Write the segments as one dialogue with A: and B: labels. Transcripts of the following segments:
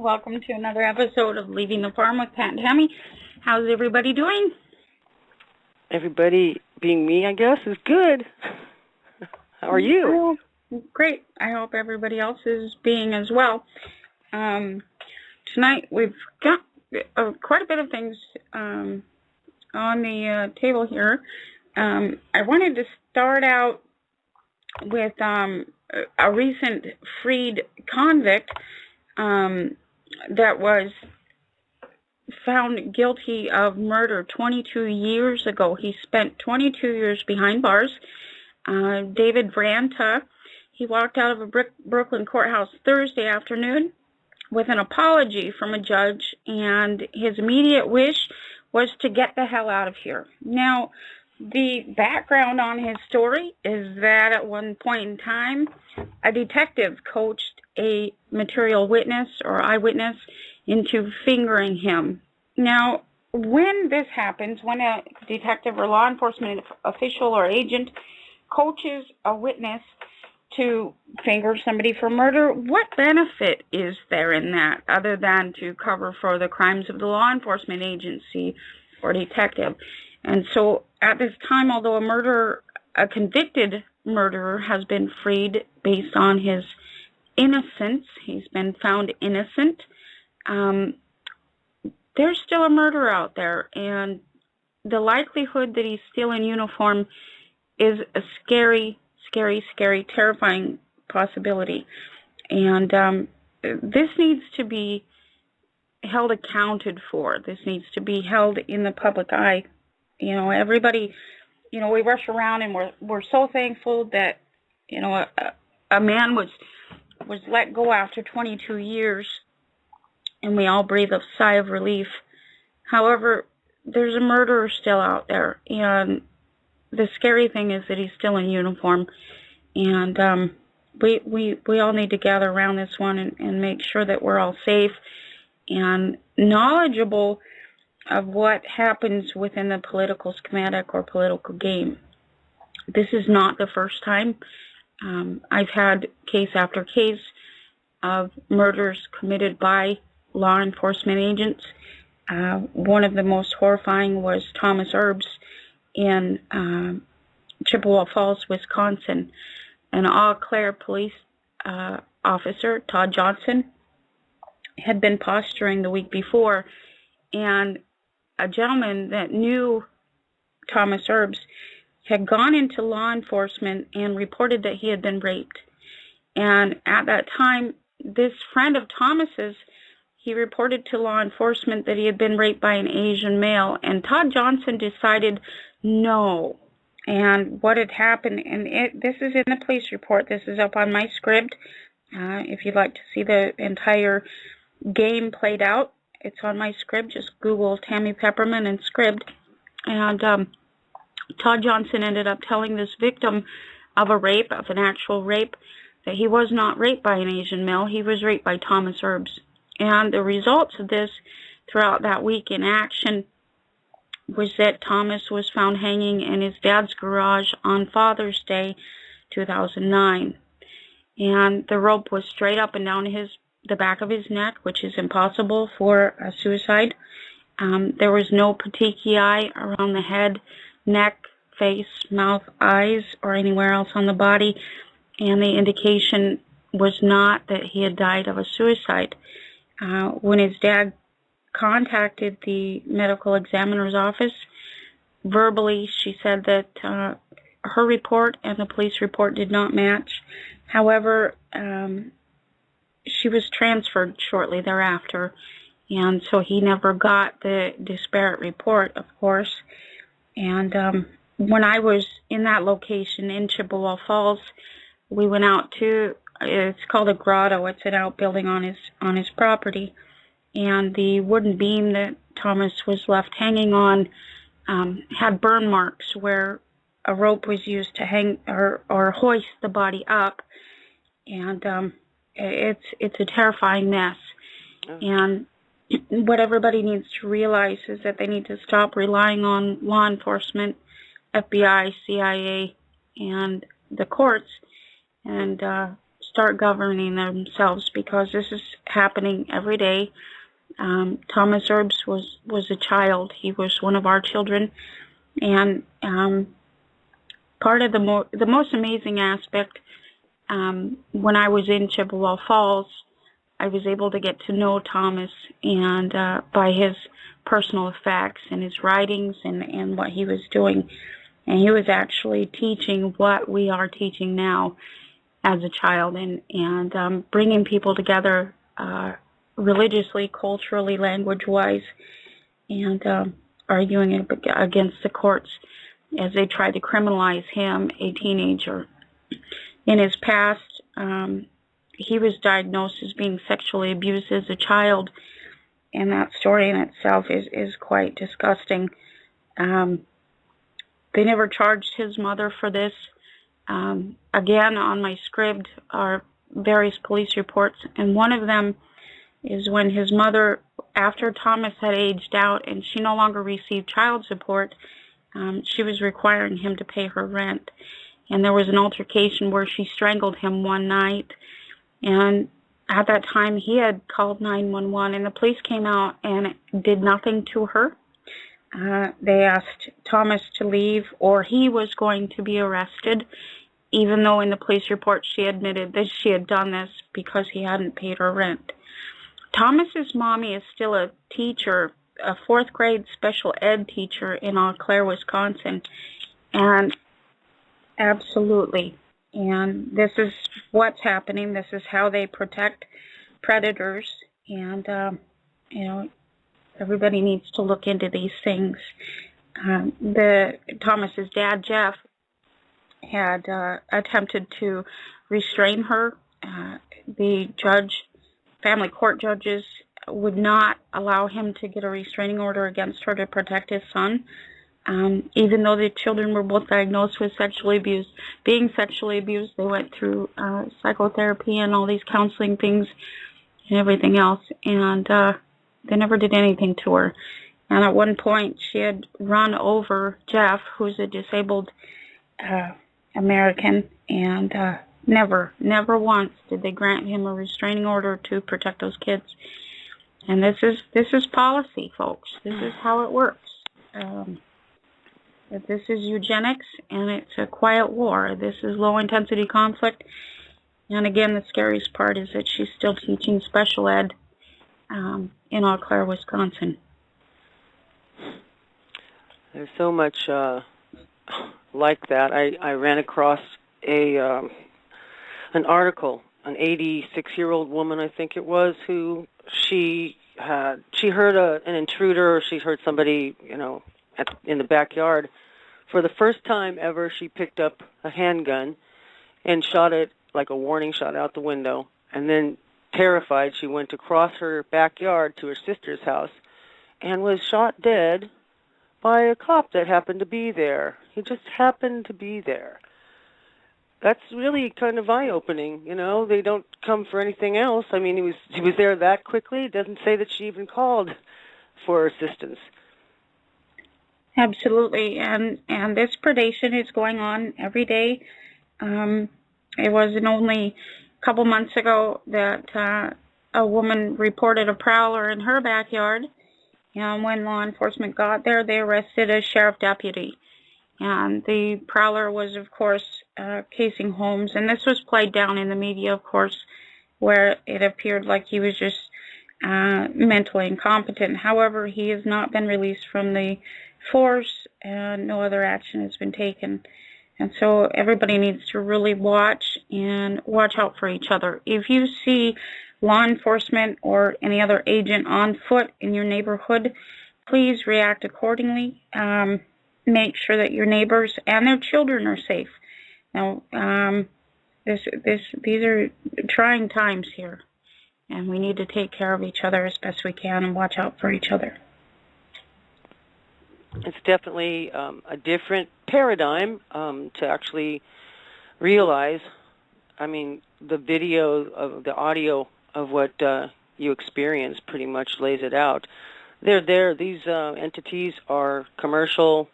A: Welcome to another episode of Leaving the Farm with Pat and Tammy. How's everybody doing?
B: Everybody, being me, I guess, is good. How are you?
A: Well, great. I hope everybody else is being as well. Tonight we've got quite a bit of things on the table here. I wanted to start out with a recent freed convict that was found guilty of murder 22 years ago. He spent 22 years behind bars. David Vranta, he walked out of a Brooklyn courthouse Thursday afternoon with an apology from a judge, and his immediate wish was to get the hell out of here. Now, the background on his story is that at one point in time, a detective coached a material witness or eyewitness into fingering him. Now, when this happens, when a detective or law enforcement official or agent coaches a witness to finger somebody for murder, what benefit is there in that other than to cover for the crimes of the law enforcement agency or detective? And so at this time, although a convicted murderer has been freed based on his innocence, he's been found innocent, there's still a murderer out there, and the likelihood that he's still in uniform is a scary, scary, scary, terrifying possibility. And this needs to be held accounted for. This needs to be held in the public eye. You know, everybody, you know, we rush around and we're so thankful that, you know, a man was let go after 22 years, and we all breathe a sigh of relief. However, there's a murderer still out there, and the scary thing is that he's still in uniform, and we all need to gather around this one and make sure that we're all safe and knowledgeable of what happens within the political schematic or political game. This is not the first time. I've had case after case of murders committed by law enforcement agents. One of the most horrifying was Thomas Erbs in Chippewa Falls, Wisconsin. An Eau Claire police officer, Todd Johnson, had been posturing the week before, and a gentleman that knew Thomas Erbs had gone into law enforcement and reported that he had been raped. And at that time, this friend of Thomas's, he reported to law enforcement that he had been raped by an Asian male, and Todd Johnson decided no. And what had happened, and this is in the police report, this is up on my script. If you'd like to see the entire game played out, it's on my script. Just Google Tammy Pepperman and script. And Todd Johnson ended up telling this victim of a rape, of an actual rape, that he was not raped by an Asian male. He was raped by Thomas Erbs. And the results of this throughout that week in action was that Thomas was found hanging in his dad's garage on Father's Day, 2009. And the rope was straight up and down the back of his neck, which is impossible for a suicide. There was no petechiae around the head, neck, face, mouth, eyes, or anywhere else on the body. And the indication was not that he had died of a suicide. When his dad contacted the medical examiner's office, verbally she said that her report and the police report did not match. However, she was transferred shortly thereafter, and so he never got the disparate report, of course. And when I was in that location in Chippewa Falls, we went out to, it's called a grotto, it's an outbuilding on his property, and the wooden beam that Thomas was left hanging on had burn marks where a rope was used to hang or hoist the body up, and it's a terrifying mess. And what everybody needs to realize is that they need to stop relying on law enforcement, FBI, CIA, and the courts, and start governing themselves, because this is happening every day. Thomas Herbs was a child. He was one of our children, and part of the most amazing aspect, when I was in Chippewa Falls, I was able to get to know Thomas, and by his personal effects and his writings and what he was doing. And he was actually teaching what we are teaching now as a child, and bringing people together religiously, culturally, language-wise, and arguing against the courts as they tried to criminalize him, a teenager. In his past, he was diagnosed as being sexually abused as a child, and that story in itself is quite disgusting. They never charged his mother for this. Again, on my script are various police reports, and one of them is when his mother, after Thomas had aged out and she no longer received child support, she was requiring him to pay her rent. And there was an altercation where she strangled him one night, and at that time he had called 911, and the police came out and did nothing to her. They asked Thomas to leave, or he was going to be arrested, even though in the police report she admitted that she had done this because he hadn't paid her rent. Thomas's mommy is still a teacher, a fourth grade special ed teacher in Eau Claire, Wisconsin, and absolutely. And this is what's happening. This is how they protect predators, and everybody needs to look into these things. Thomas's dad, Jeff, had attempted to restrain her. The family court judges would not allow him to get a restraining order against her to protect his son, even though the children were both diagnosed with being sexually abused. They went through psychotherapy and all these counseling things and everything else, and they never did anything to her. And at one point, she had run over Jeff, who's a disabled American, and never once did they grant him a restraining order to protect those kids. And this is policy, folks. This is how it works. This is eugenics, and it's a quiet war. This is low-intensity conflict. And again, the scariest part is that she's still teaching special ed in Eau Claire, Wisconsin.
B: There's so much like that. I ran across an article, an 86-year-old woman, I think it was, who she heard an intruder, or she heard somebody, in the backyard. For the first time ever, she picked up a handgun and shot it like a warning shot out the window, and then, terrified, she went across her backyard to her sister's house and was shot dead by a cop that happened to be there. He just happened to be there. That's really kind of eye-opening, They don't come for anything else. I mean, he was there that quickly. It doesn't say that she even called for assistance.
A: Absolutely, and this predation is going on every day. It wasn't only a couple months ago that a woman reported a prowler in her backyard, and when law enforcement got there, they arrested a sheriff deputy. And the prowler was, of course, casing homes, and this was played down in the media, of course, where it appeared like he was just mentally incompetent. However, he has not been released from the force, and no other action has been taken. And so everybody needs to really watch out for each other. If you see law enforcement or any other agent on foot in your neighborhood, please react accordingly. Make sure that your neighbors and their children are safe. Now, these are trying times here, and we need to take care of each other as best we can and watch out for each other.
B: It's definitely a different paradigm to actually realize. I mean, the audio of what you experience pretty much lays it out. They're there. These entities are commercial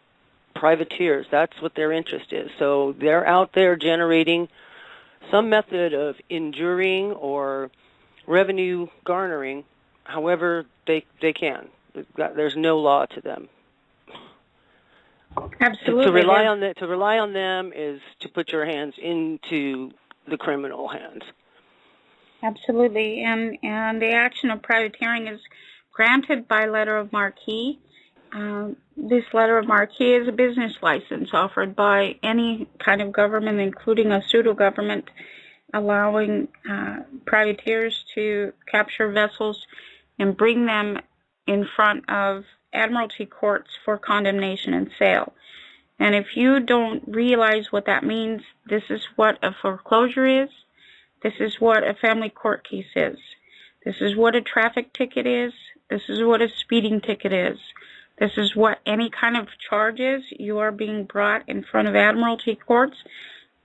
B: privateers. That's what their interest is. So they're out there generating some method of enduring or revenue garnering, however they can. There's no law to them.
A: Absolutely.
B: To rely on them is to put your hands into the criminal hands.
A: Absolutely, and the action of privateering is granted by letter of marque. This letter of marque is a business license offered by any kind of government, including a pseudo-government, allowing privateers to capture vessels and bring them in front of admiralty courts for condemnation and sale. And if you don't realize what that means, this is what a foreclosure is. This is what a family court case is. This is what a traffic ticket is. This is what a speeding ticket is. This is what any kind of charge is. You are being brought in front of admiralty courts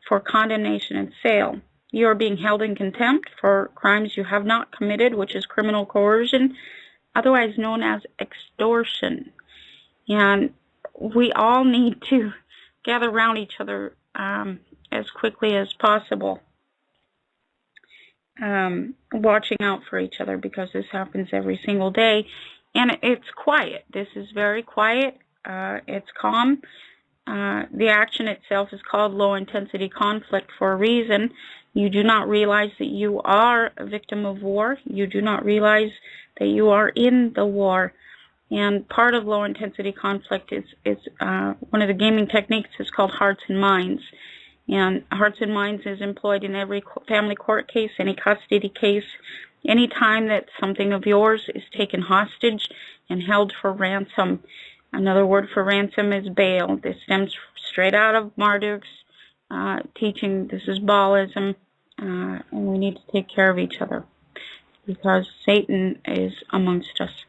A: for condemnation and sale. You are being held in contempt for crimes you have not committed, which is criminal coercion, otherwise known as extortion. And we all need to gather around each other as quickly as possible, watching out for each other, because this happens every single day. And it's quiet. This is very quiet. It's calm. The action itself is called low-intensity conflict for a reason. You do not realize that you are a victim of war. You do not realize that you are in the war. And part of low-intensity conflict is one of the gaming techniques is called hearts and minds. And hearts and minds is employed in every family court case, any custody case, any time that something of yours is taken hostage and held for ransom. Another word for ransom is bail. This stems straight out of Marduk's teaching. This is Baalism, and we need to take care of each other because Satan is amongst us.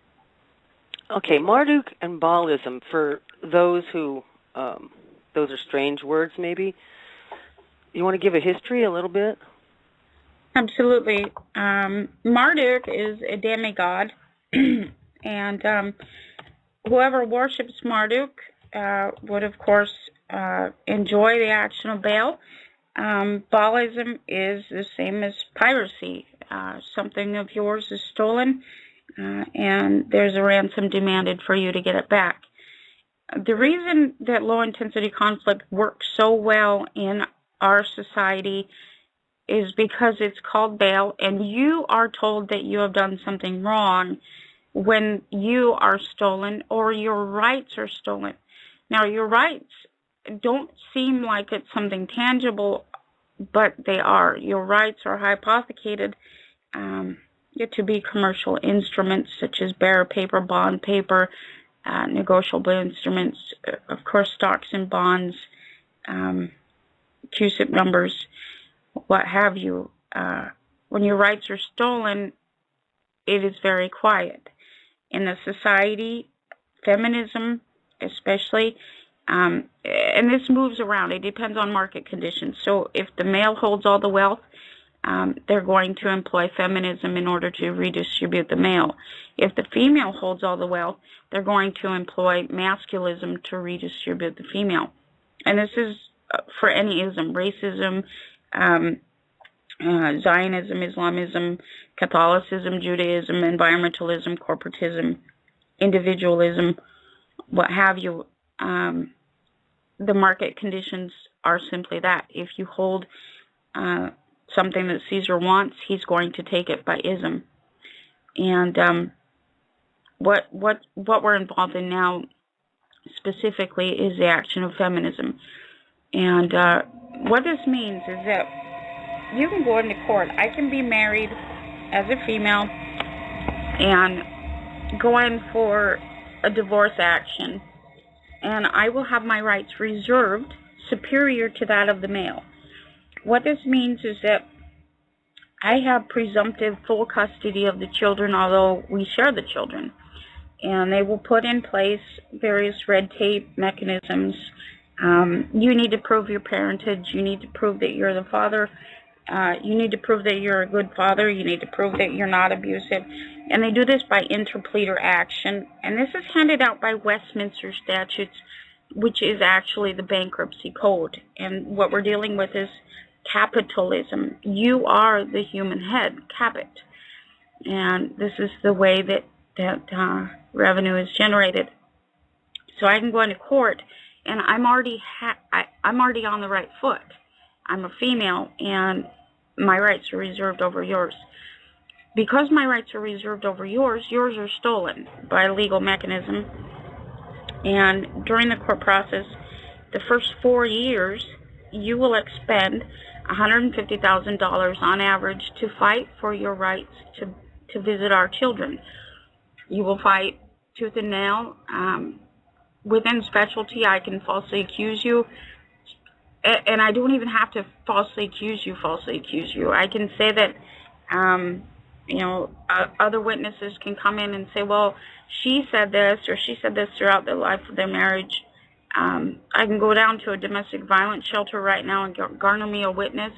B: Okay, Marduk and Baalism, for those who, those are strange words maybe. You want to give a history a little bit?
A: Absolutely. Marduk is a demigod, and whoever worships Marduk would, of course, enjoy the action of Baal. Baalism is the same as piracy. Something of yours is stolen, and there's a ransom demanded for you to get it back. The reason that low-intensity conflict works so well in our society is because it's called bail, and you are told that you have done something wrong when you are stolen or your rights are stolen. Now, your rights don't seem like it's something tangible, but they are. Your rights are hypothecated to be commercial instruments such as bearer paper, bond paper, negotiable instruments, of course, stocks and bonds, CUSIP numbers, what have you. When your rights are stolen, it is very quiet. In the society, feminism especially, and this moves around. It depends on market conditions. So if the male holds all the wealth, they're going to employ feminism in order to redistribute the male. If the female holds all the wealth, they're going to employ masculism to redistribute the female. And this is for any ism, racism, Zionism, Islamism, Catholicism, Judaism, environmentalism, corporatism, individualism, what have you. The market conditions are simply that. If you hold something that Caesar wants, he's going to take it by ism. And what we're involved in now specifically is the action of feminism. And what this means is that you can go into court. I can be married as a female and go in for a divorce action, and I will have my rights reserved superior to that of the male. What this means is that I have presumptive full custody of the children, although we share the children. And they will put in place various red tape mechanisms. You need to prove your parentage. You need to prove that you're the father. You need to prove that you're a good father. You need to prove that you're not abusive. And they do this by interpleader action. And this is handed out by Westminster statutes, which is actually the bankruptcy code. And what we're dealing with is capitalism. You are the human head, capit. And this is the way that revenue is generated. So I can go into court, and I'm already on the right foot. I'm a female, and my rights are reserved over yours. Because my rights are reserved over yours are stolen by a legal mechanism. And during the court process, the first 4 years, you will expend $150,000 on average to fight for your rights to visit our children. You will fight tooth and nail. Within specialty, I can falsely accuse you, and I don't even have to falsely accuse you. I can say that, other witnesses can come in and say, well, she said this or she said this throughout the life of their marriage. I can go down to a domestic violence shelter right now and garner me a witness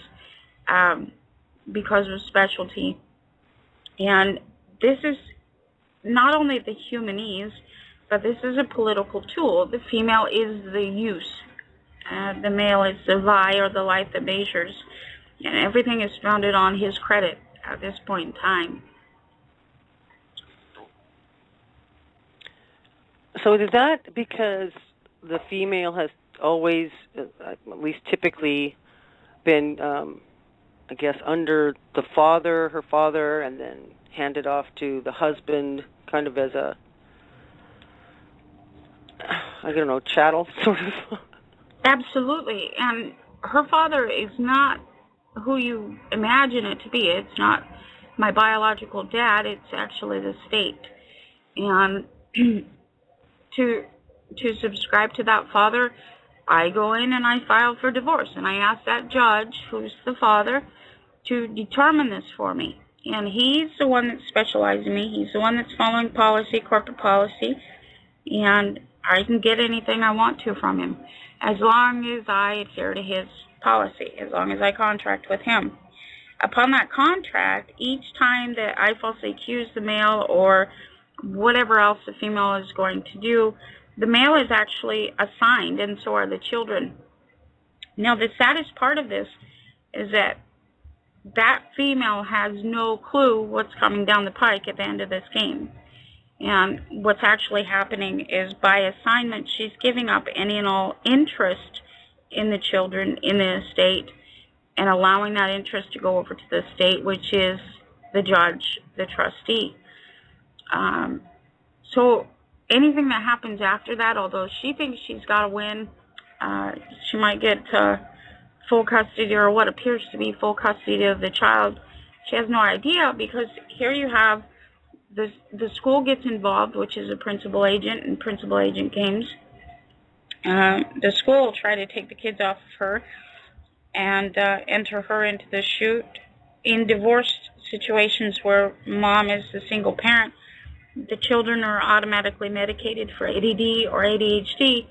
A: because of specialty. And this is not only the humanese, but this is a political tool. The female is the use. The male is the vie or the life that measures. And everything is founded on his credit at this point in time.
B: So is that because the female has always, at least typically, been, I guess, under the father, her father, and then handed off to the husband kind of as a, I don't know, chattel, sort of?
A: Absolutely. And her father is not who you imagine it to be. It's not my biological dad. It's actually the state. And to subscribe to that father, I go in and I file for divorce. And I ask that judge, who's the father, to determine this for me. And he's the one that's specializing me. He's the one that's following policy, corporate policy. And I can get anything I want to from him, as long as I adhere to his policy, as long as I contract with him. Upon that contract, each time that I falsely accuse the male or whatever else the female is going to do, the male is actually assigned, and so are the children. Now, the saddest part of this is that female has no clue what's coming down the pike at the end of this game. And what's actually happening is, by assignment, she's giving up any and all interest in the children, in the estate, and allowing that interest to go over to the state, which is the judge, the trustee. So anything that happens after that, although she thinks she's got to win, she might get full custody, or what appears to be full custody of the child. She has no idea, because here you have the school gets involved, which is a principal agent and principal agent games. The school will try to take the kids off of her and enter her into the chute. In divorce situations where mom is the single parent, the children are automatically medicated for ADD or ADHD,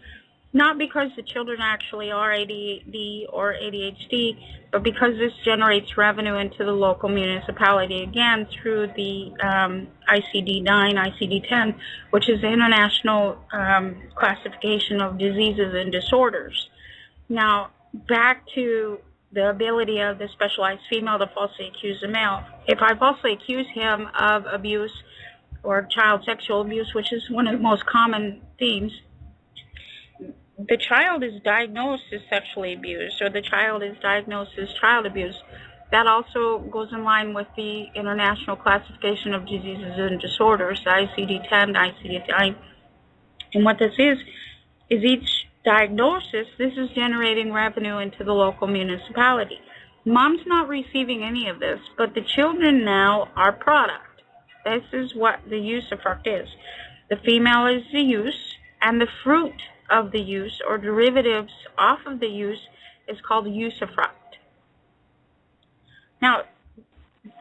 A: not because the children actually are ADD or ADHD, but because this generates revenue into the local municipality, again, through the ICD-9, ICD-10, which is the International Classification of Diseases and Disorders. Now, back to the ability of the specialized female to falsely accuse the male. If I falsely accuse him of abuse or child sexual abuse, which is one of the most common themes, the child is diagnosed as sexually abused, or the child is diagnosed as child abuse. That also goes in line with the International Classification of Diseases and Disorders, the ICD-10, ICD-9. And what this is each diagnosis, this is generating revenue into the local municipality. Mom's not receiving any of this, but the children now are product. This is what the usufruct is. The female is the use, and the fruit of the use, or derivatives off of the use, is called usufruct. Now,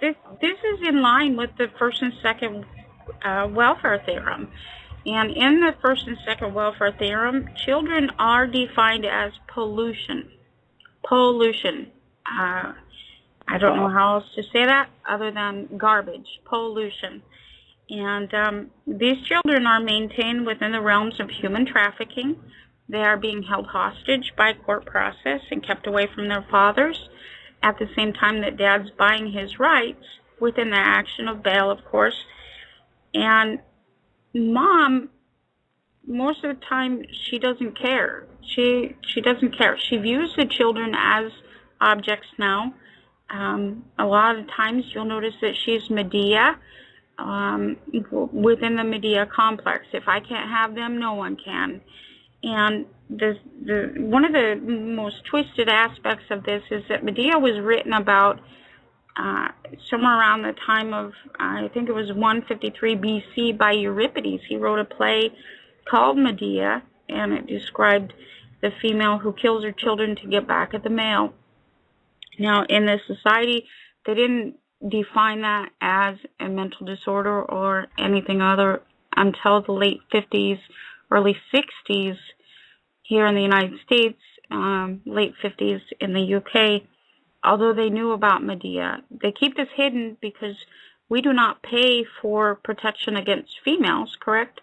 A: this is in line with the first and second welfare theorem. And in the first and second welfare theorem, children are defined as pollution. Pollution. I don't know how else to say that other than garbage. Pollution. And these children are maintained within the realms of human trafficking. They are being held hostage by court process and kept away from their fathers. at the same time that Dad's buying his rights within the action of bail, of course. And Mom, most of the time, she doesn't care. She doesn't care. She views the children as objects now. A lot of times you'll notice that she's Medea within the Medea complex. If I can't have them, no one can. And one of the most twisted aspects of this is that Medea was written about somewhere around the time of, I think it was 153 BC by Euripides. He wrote a play called Medea, and it described the female who kills her children to get back at the male. Now, in this society, they didn't define that as a mental disorder or anything other until the late 50s, early 60s here in the United States, late 50s in the UK, although they knew about Medea. They keep this hidden because we do not pay for protection against females, correct?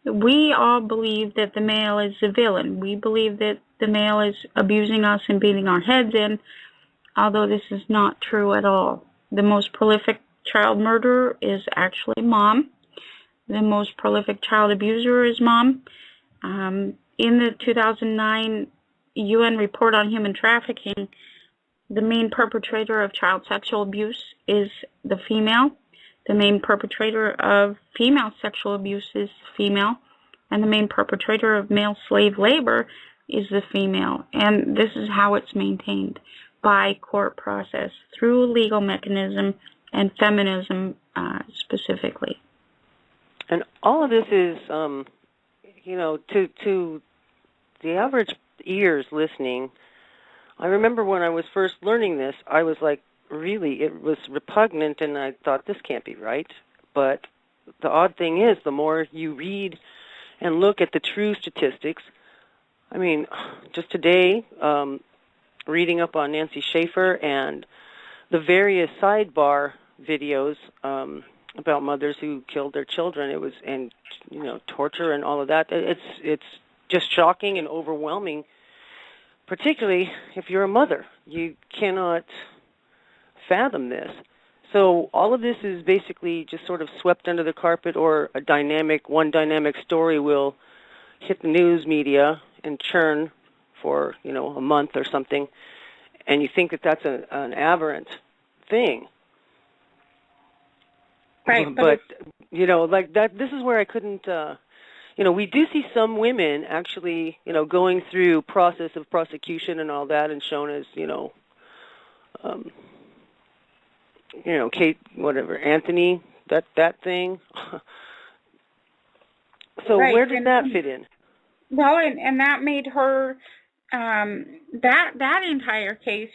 A: We all believe that the male is the villain. We believe that the male is abusing us and beating our heads in, although this is not true at all. The most prolific child murderer is actually Mom. The most prolific child abuser is Mom. In the 2009 UN report on human trafficking, the main perpetrator of child sexual abuse is the female. The main perpetrator of female sexual abuse is female. And the main perpetrator of male slave labor is the female. And this is how it's maintained, by court process, through legal mechanism and feminism specifically.
B: And all of this is, to the average ears listening, I remember when I was first learning this, I was like, really, it was repugnant, and I thought, this can't be right. But the odd thing is, the more you read and look at the true statistics, I mean, just today, reading up on Nancy Schaefer and the various sidebar videos about mothers who killed their children, it was, and torture and all of that. It's just shocking and overwhelming, particularly if you're a mother. You cannot fathom this. So all of this is basically just sort of swept under the carpet, or one dynamic story will hit the news media and churn for, a month or something, and you think that that's an aberrant thing.
A: Right.
B: But like that, this is where I couldn't, we do see some women actually, going through process of prosecution and all that, and shown as, Kate, whatever, Anthony, that thing. So
A: right.
B: Where did that fit in?
A: Well, and that made her, that entire case,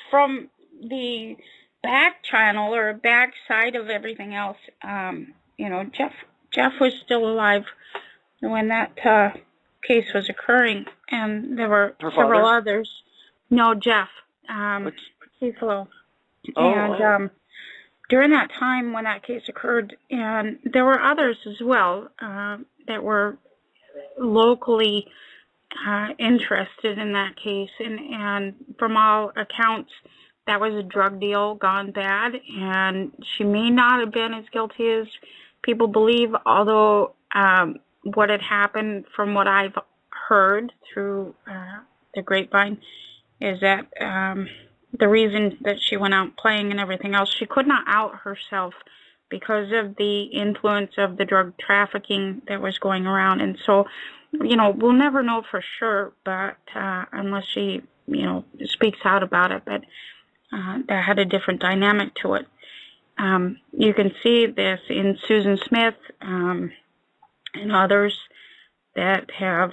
A: from the back channel or back side of everything else, Jeff was still alive when that case was occurring, and there were several others. No, Jeff. Keith Lowe. And during that time when that case occurred, and there were others as well that were locally interested in that case, and from all accounts, that was a drug deal gone bad, and she may not have been as guilty as people believe, although what had happened, from what I've heard through the grapevine, is that the reason that she went out playing and everything else, she could not out herself because of the influence of the drug trafficking that was going around. And so, we'll never know for sure, but unless she, speaks out about it, but that had a different dynamic to it. You can see this in Susan Smith and others that have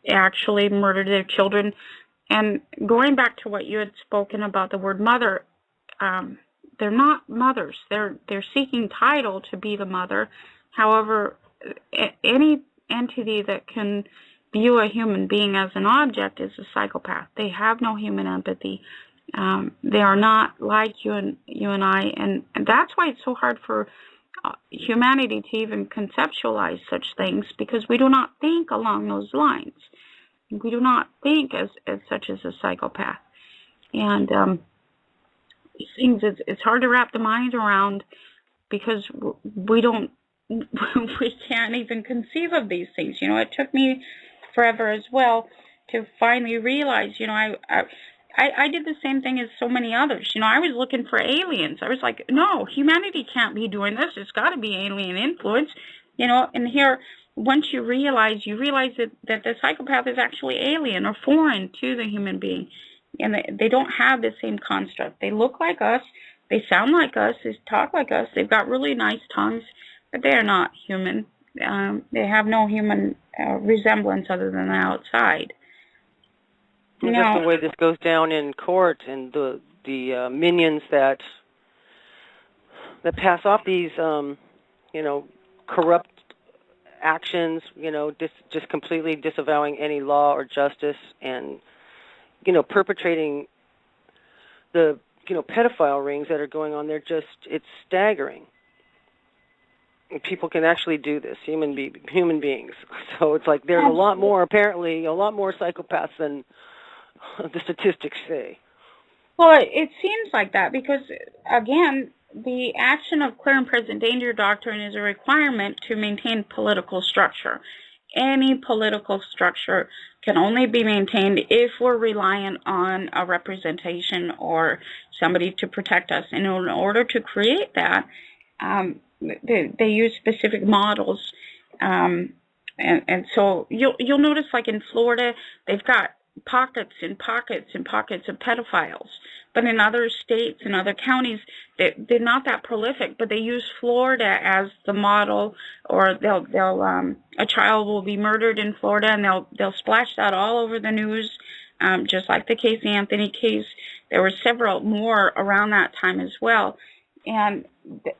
A: actually murdered their children. And going back to what you had spoken about the word mother, they're not mothers. They're seeking title to be the mother. However, any entity that can view a human being as an object is a psychopath. They have no human empathy. They are not like you and I, and that's why it's so hard for humanity to even conceptualize such things, because we do not think along those lines. We do not think as such as a psychopath. And these things, it's hard to wrap the mind around because we don't, we can't even conceive of these things. You know, it took me forever as well to finally realize, you know, I did the same thing as so many others. You know, I was looking for aliens. I was like, no, humanity can't be doing this. It's got to be alien influence. You know, and here, once you realize that the psychopath is actually alien or foreign to the human being. And they don't have the same construct. They look like us. They sound like us. They talk like us. They've got really nice tongues, but they are not human. They have no human resemblance other than the outside.
B: And just the way this goes down in court, and the minions that pass off these, corrupt actions, just completely disavowing any law or justice, and perpetrating the pedophile rings that are going on there. It's staggering. People can actually do this, human beings. So it's like there's apparently a lot more psychopaths than the statistics say.
A: Well, it seems like that because, again, the action of clear and present danger doctrine is a requirement to maintain political structure. Any political structure can only be maintained if we're reliant on a representation or somebody to protect us. And in order to create that, they use specific models. And so you'll notice, like in Florida, they've got pockets and pockets and pockets of pedophiles. But in other states and other counties, they're not that prolific. But they use Florida as the model, or a child will be murdered in Florida, and they'll splash that all over the news, just like the Casey Anthony case. There were several more around that time as well, and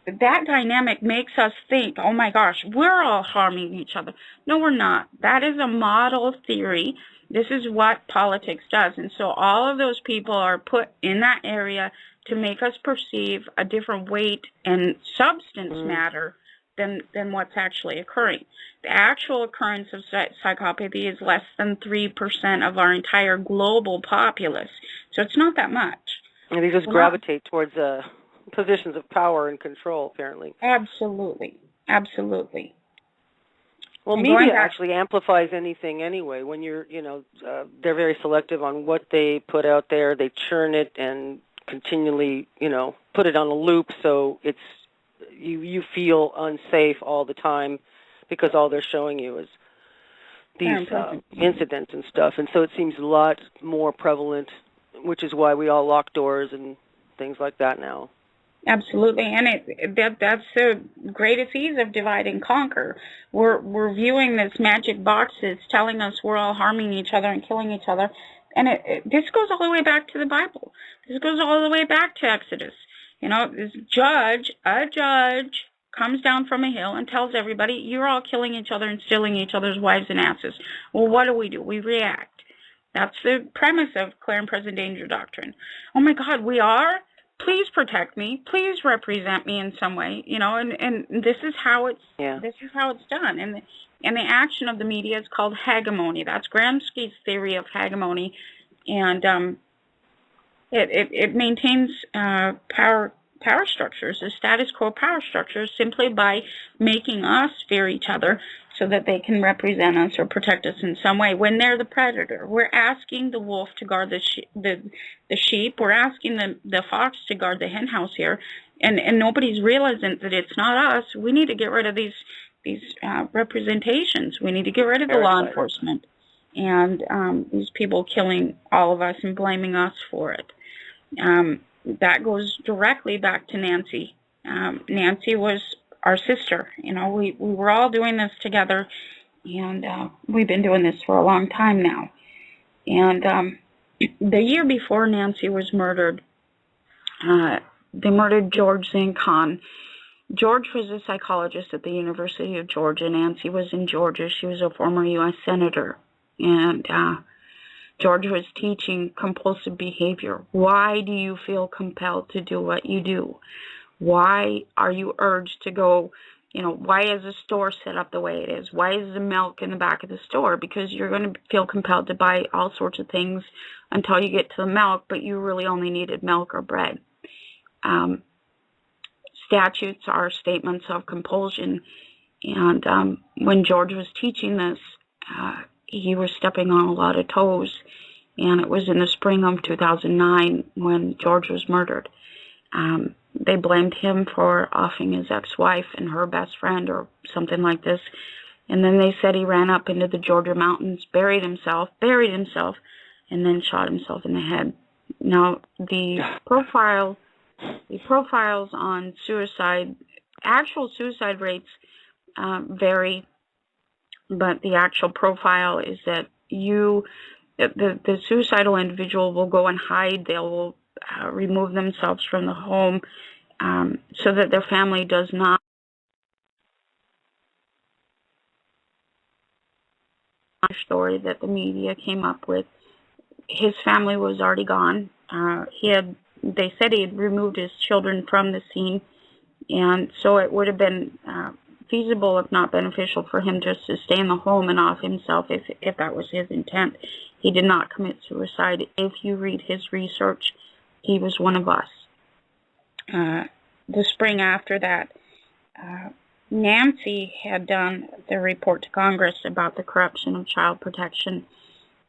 A: that dynamic makes us think, oh my gosh, we're all harming each other. No, we're not. That is a model theory. This is what politics does. And so all of those people are put in that area to make us perceive a different weight and substance matter than what's actually occurring. The actual occurrence of psychopathy is less than 3% of our entire global populace. So it's not that much.
B: And they just gravitate towards positions of power and control, apparently.
A: Absolutely. Absolutely.
B: Well, media actually amplifies anything anyway. When you're, they're very selective on what they put out there. They churn it and continually, put it on a loop, so it's you feel unsafe all the time because all they're showing you is these incidents and stuff. And so it seems a lot more prevalent, which is why we all lock doors and things like that now.
A: Absolutely, and that's the greatest ease of divide and conquer. We're viewing this magic box that's telling us we're all harming each other and killing each other, and this goes all the way back to the Bible. This goes all the way back to Exodus. This a judge comes down from a hill and tells everybody, you're all killing each other and stealing each other's wives and asses. Well, what do? We react. That's the premise of clear and present danger doctrine. Oh my God, we are? Please protect me. Please represent me in some way. And this is how it's done. And the action of the media is called hegemony. That's Gramsci's theory of hegemony, and it maintains power structures, the status quo power structures, simply by making us fear each other so that they can represent us or protect us in some way. When they're the predator, we're asking the wolf to guard the sheep. We're asking the fox to guard the hen house here, and nobody's realizing that it's not us. We need to get rid of these representations. We need to get rid of the law enforcement and these people killing all of us and blaming us for it. That goes directly back to Nancy. Nancy was our sister. We were all doing this together, and we've been doing this for a long time now. And the year before Nancy was murdered, they murdered George Zinkhan. George was a psychologist at the University of Georgia. Nancy was in Georgia. She was a former U.S. senator. And George was teaching compulsive behavior. Why do you feel compelled to do what you do? Why are you urged to go why is the store set up the way it is? Why is the milk in the back of the store? Because you're going to feel compelled to buy all sorts of things until you get to the milk, but you really only needed milk or bread. Statutes are statements of compulsion, and when George was teaching this, he was stepping on a lot of toes, and it was in the spring of 2009 when George was murdered. They blamed him for offing his ex-wife and her best friend or something like this, and then they said he ran up into the Georgia mountains, buried himself, and then shot himself in the head. Now, the profiles on suicide, actual suicide rates vary, but the actual profile is that the suicidal individual will go and hide. They will remove themselves from the home so that their family does not. Story that the media came up with. His family was already gone. They said he had removed his children from the scene, and so it would have been feasible, if not beneficial, for him just to stay in the home and off himself if that was his intent. He did not commit suicide. If you read his research, he was one of us. The spring after that, Nancy had done the report to Congress about the corruption of child protection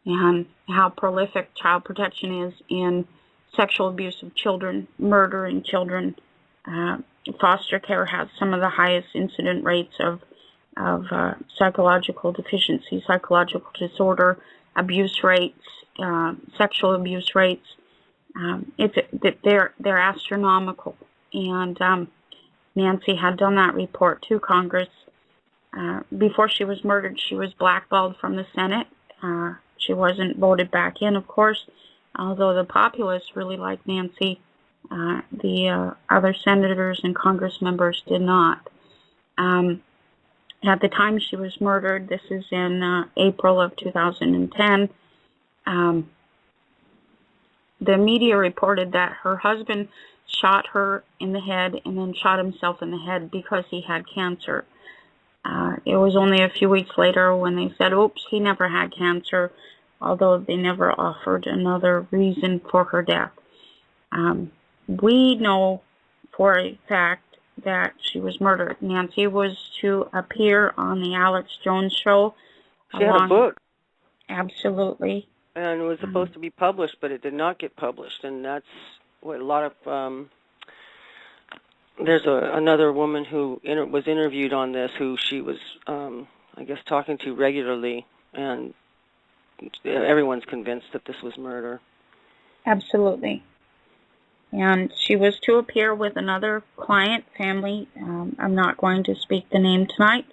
A: and how prolific child protection is in sexual abuse of children, murdering children. Foster care has some of the highest incident rates of psychological deficiency, psychological disorder, abuse rates, sexual abuse rates. They're astronomical, and Nancy had done that report to Congress. Before she was murdered, she was blackballed from the Senate. She wasn't voted back in, of course, although the populace really liked Nancy. The other senators and Congress members did not. At the time she was murdered, this is in April of 2010, the media reported that her husband shot her in the head and then shot himself in the head because he had cancer. It was only a few weeks later when they said, oops, he never had cancer, although they never offered another reason for her death. We know for a fact that she was murdered. Nancy was to appear on the Alex Jones show.
B: She had a book.
A: Absolutely.
B: And it was supposed to be published, but it did not get published. And that's what a lot of... there's another woman who was interviewed on this who she was, I guess, talking to regularly. And everyone's convinced that this was murder.
A: Absolutely. And she was to appear with another client, family. I'm not going to speak the name tonight.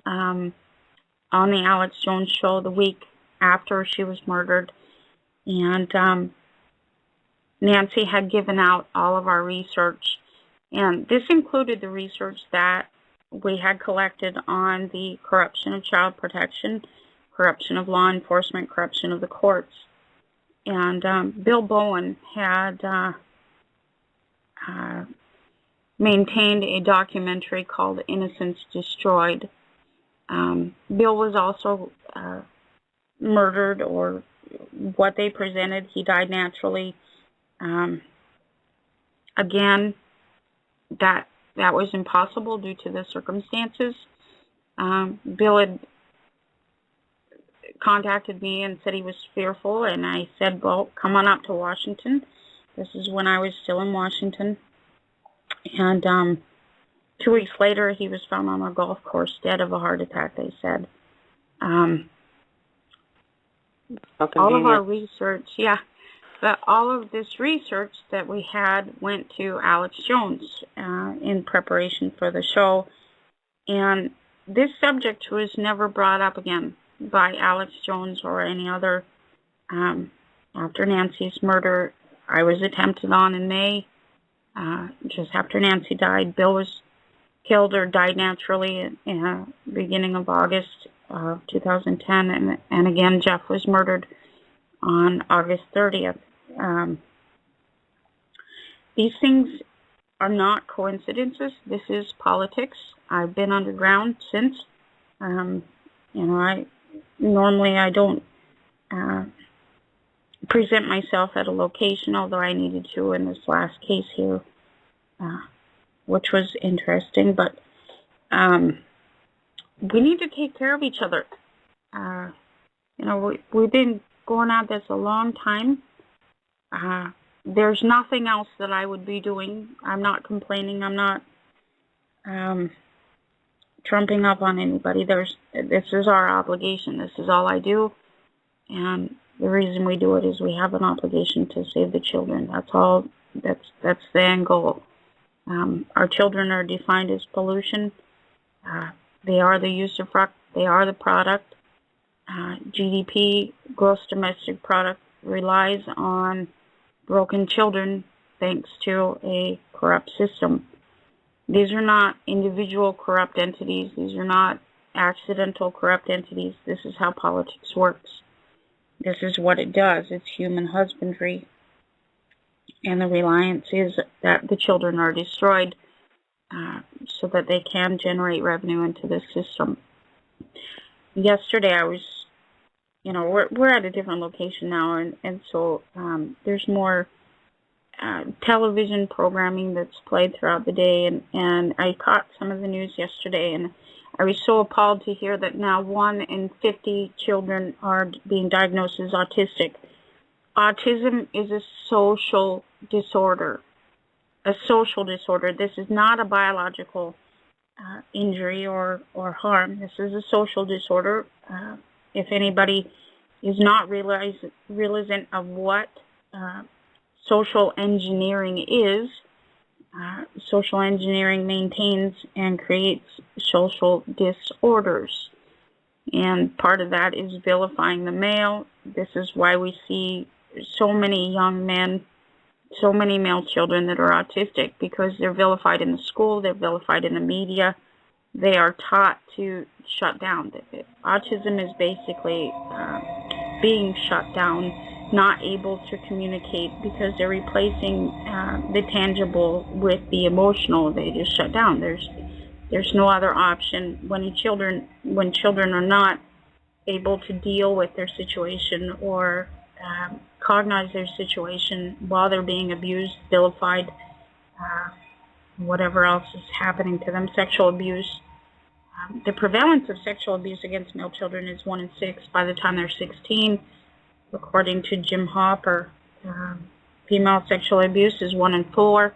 A: On the Alex Jones show the week after she was murdered. And Nancy had given out all of our research. And this included the research that we had collected on the corruption of child protection, corruption of law enforcement, corruption of the courts. And Bill Bowen had maintained a documentary called Innocence Destroyed. Bill was also murdered, or what they presented. He died naturally. Again, that was impossible due to the circumstances. Bill had contacted me and said he was fearful, and I said, well, come on up to Washington. This is when I was still in Washington. And 2 weeks later, he was found on a golf course dead of a heart attack, they said. All of our research, but all of this research that we had went to Alex Jones in preparation for the show. And this subject was never brought up again by Alex Jones or any other. After Nancy's murder, I was attempted on in May. Just after Nancy died, Bill was killed or died naturally in the beginning of August 2010. And again, Jeff was murdered on August 30th. These things are not coincidences. This is politics. I've been underground since. I normally I don't present myself at a location, although I needed to in this last case here, which was interesting. But we need to take care of each other. We've been going at this a long time. There's nothing else that I would be doing. I'm not complaining. I'm not trumping up on anybody. This is our obligation. This is all I do, and the reason we do it is we have an obligation to save the children. That's all. That's the end goal. Our children are defined as pollution. They are the usufruct. They are the product. GDP, gross domestic product, relies on broken children thanks to a corrupt system. These are not individual corrupt entities. These are not accidental corrupt entities. This is how politics works. This is what it does. It's human husbandry. And the reliance is that the children are destroyed so that they can generate revenue into the system. Yesterday I was, we're at a different location now, and so there's more television programming that's played throughout the day, and I caught some of the news yesterday, and I was so appalled to hear that now 1 in 50 children are being diagnosed as autistic. Autism is a social disorder. A social disorder. This is not a biological injury or harm. This is a social disorder. If anybody is not realizant of what social engineering is, social engineering maintains and creates social disorders. And part of that is vilifying the male. This is why we see so many young men, so many male children that are autistic, because they're vilified in the school, they're vilified in the media. They are taught to shut down. Autism is basically being shut down, not able to communicate, because they're replacing the tangible with the emotional. They just shut down. There's no other option when children are not able to deal with their situation or cognize their situation while they're being abused, vilified, whatever else is happening to them, sexual abuse. The prevalence of sexual abuse against male children is 1 in 6 by the time they're 16, according to Jim Hopper. Female sexual abuse is 1 in 4.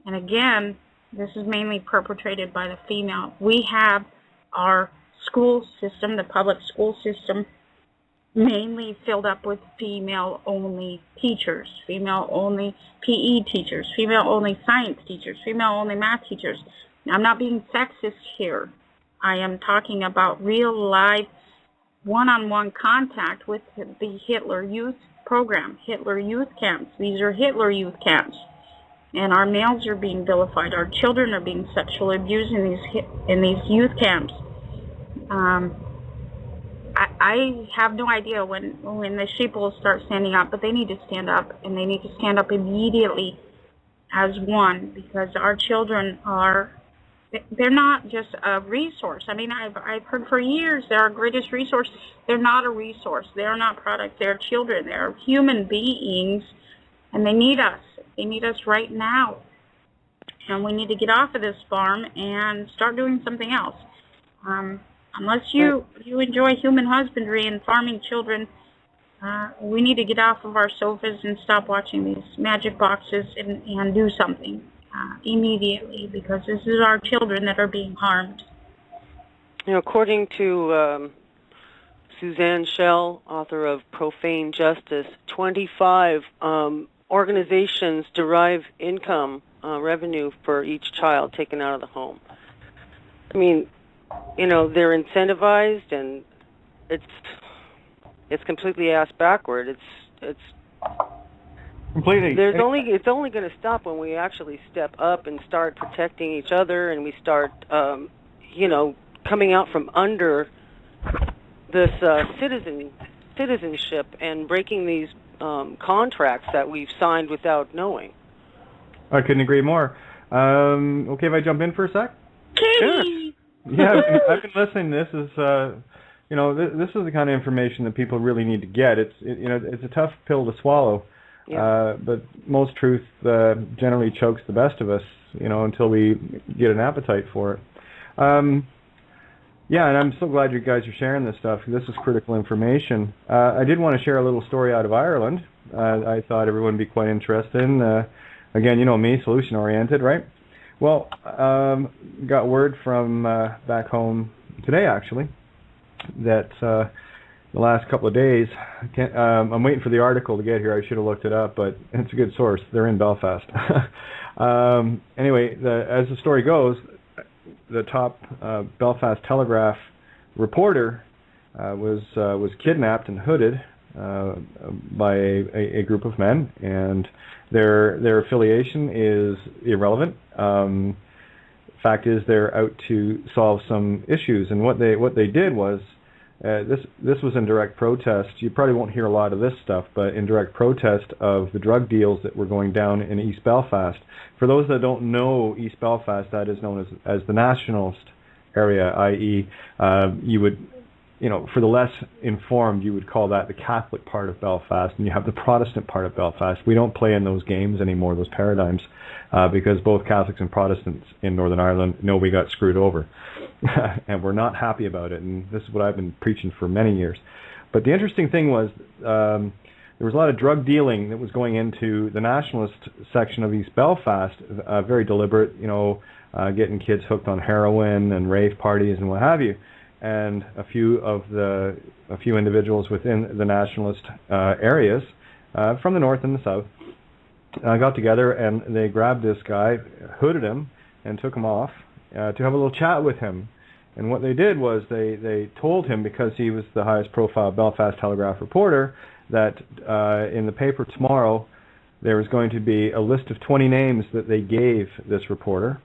A: And again, this is mainly perpetrated by the female. We have our school system, the public school system, mainly filled up with female-only teachers, female-only PE teachers, female-only science teachers, female-only math teachers. Now, I'm not being sexist here. I am talking about real life one-on-one contact with the Hitler Youth Program, Hitler Youth Camps. These are Hitler Youth Camps. And our males are being vilified. Our children are being sexually abused in these youth camps. I have no idea when the sheep will start standing up, but they need to stand up, and they need to stand up immediately as one, because our children they're not just a resource. I mean, I've heard for years they're our greatest resource. They're not a resource. They are not products. They are children. They are human beings, and they need us. They need us right now. And we need to get off of this farm and start doing something else. Unless you enjoy human husbandry and farming children, we need to get off of our sofas and stop watching these magic boxes and do something immediately, because this is our children that are being harmed.
B: According to Suzanne Schell, author of Profane Justice, 25 organizations derive income revenue for each child taken out of the home. I mean, they're incentivized, and it's completely ass backward. It's
C: completely.
B: It's only going to stop when we actually step up and start protecting each other, and we start coming out from under this citizenship and breaking these contracts that we've signed without knowing.
C: I couldn't agree more. Okay, if I jump in for a sec?
A: Katie!
C: Yeah, I've been listening. This is, this is the kind of information that people really need to get. It's a tough pill to swallow, but most truth generally chokes the best of us, until we get an appetite for it. Yeah, and I'm so glad you guys are sharing this stuff. This is critical information. I did want to share a little story out of Ireland. I thought everyone would be quite interested in. Again, you know me, solution-oriented, right? Well, got word from back home today, actually, that the last couple of days, I'm waiting for the article to get here. I should have looked it up, but it's a good source. They're in Belfast. Anyway, as the story goes, the top Belfast Telegraph reporter was kidnapped and hooded by a group of men, and their affiliation is irrelevant. Fact is, they're out to solve some issues, and what they did was this was in direct protest. You probably won't hear a lot of this stuff, but in direct protest of the drug deals that were going down in East Belfast. For those that don't know East Belfast, that is known as the nationalist area, i.e., you would, for the less informed, you would call that the Catholic part of Belfast, and you have the Protestant part of Belfast. We don't play in those games anymore, those paradigms, because both Catholics and Protestants in Northern Ireland know we got screwed over, and we're not happy about it, and this is what I've been preaching for many years. But the interesting thing was there was a lot of drug dealing that was going into the nationalist section of East Belfast, very deliberate, getting kids hooked on heroin and rave parties and what have you. And a few individuals within the nationalist areas from the north and the south got together, and they grabbed this guy, hooded him, and took him off to have a little chat with him. And what they did was they told him, because he was the highest profile Belfast Telegraph reporter, that in the paper tomorrow there was going to be a list of 20 names that they gave this reporter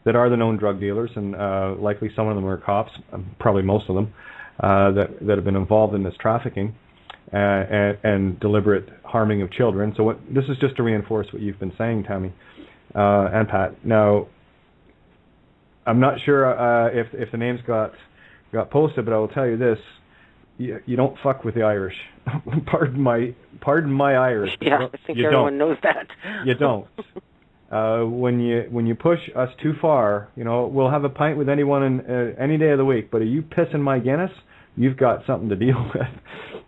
C: that are the known drug dealers, and likely some of them are cops, probably most of them, that have been involved in this trafficking and deliberate harming of children. So this is just to reinforce what you've been saying, Tammy and Pat. Now, I'm not sure if the names got posted, but I will tell you this: you don't fuck with the Irish. Pardon my Irish.
B: Yeah, I think everyone knows that.
C: You don't. When you push us too far, we'll have a pint with anyone any day of the week. But if you piss in my Guinness, you've got something to deal with,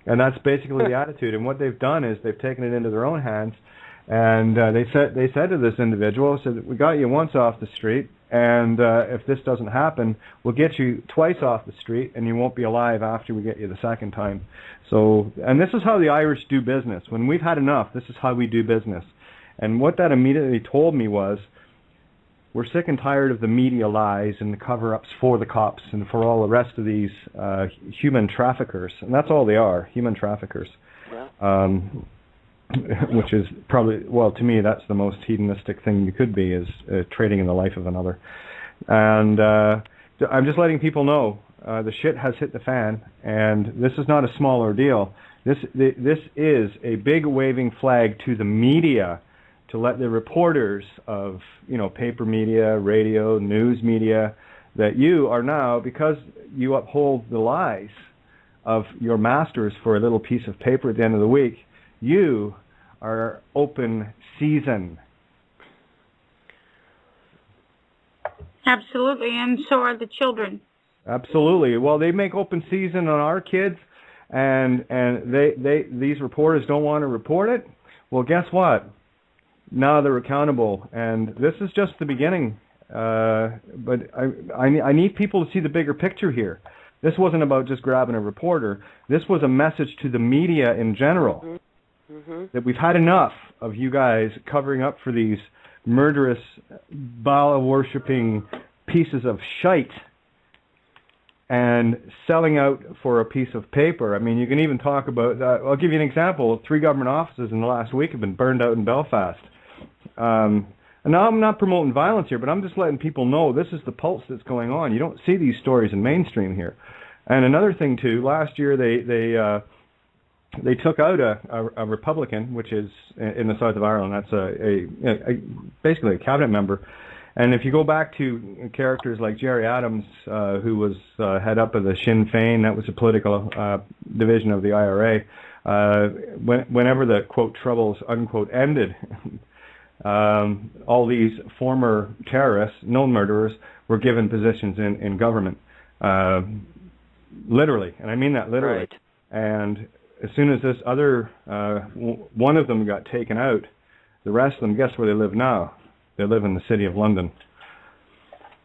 C: and that's basically the attitude. And what they've done is they've taken it into their own hands, and they said to this individual, said, "We got you once off the street, and if this doesn't happen, we'll get you twice off the street, and you won't be alive after we get you the second time." So, and this is how the Irish do business. When we've had enough, this is how we do business. And what that immediately told me was, we're sick and tired of the media lies and the cover-ups for the cops and for all the rest of these human traffickers. And that's all they are, human traffickers. Yeah. Which is probably, well, to me, that's the most hedonistic thing you could be, is trading in the life of another. And I'm just letting people know, the shit has hit the fan, and this is not a small ordeal. This is a big waving flag to the media, to let the reporters of, paper media, radio, news media, that you are now, because you uphold the lies of your masters for a little piece of paper at the end of the week, you are open season.
A: Absolutely, and so are the children.
C: Absolutely. Well, they make open season on our kids, and these reporters don't want to report it. Well, guess what? Now they're accountable, and this is just the beginning. But I need people to see the bigger picture here. This wasn't about just grabbing a reporter. This was a message to the media in general, that we've had enough of you guys covering up for these murderous, Baal-worshipping pieces of shite and selling out for a piece of paper. I mean, you can even talk about, I'll give you an example. 3 government offices in the last week have been burned out in Belfast. And now I'm not promoting violence here, but I'm just letting people know this is the pulse that's going on. You don't see these stories in mainstream here. And another thing, too, last year they took out a Republican, which is in the south of Ireland. That's basically a cabinet member, And if you go back to characters like Jerry Adams, who was head up of the Sinn Féin, that was a political division of the IRA, whenever the, quote, troubles, unquote, ended, all these former terrorists, known murderers, were given positions in government. Literally, and I mean that literally.
B: Right.
C: And as soon as this other, one of them got taken out, the rest of them, guess where they live now? They live in the city of London.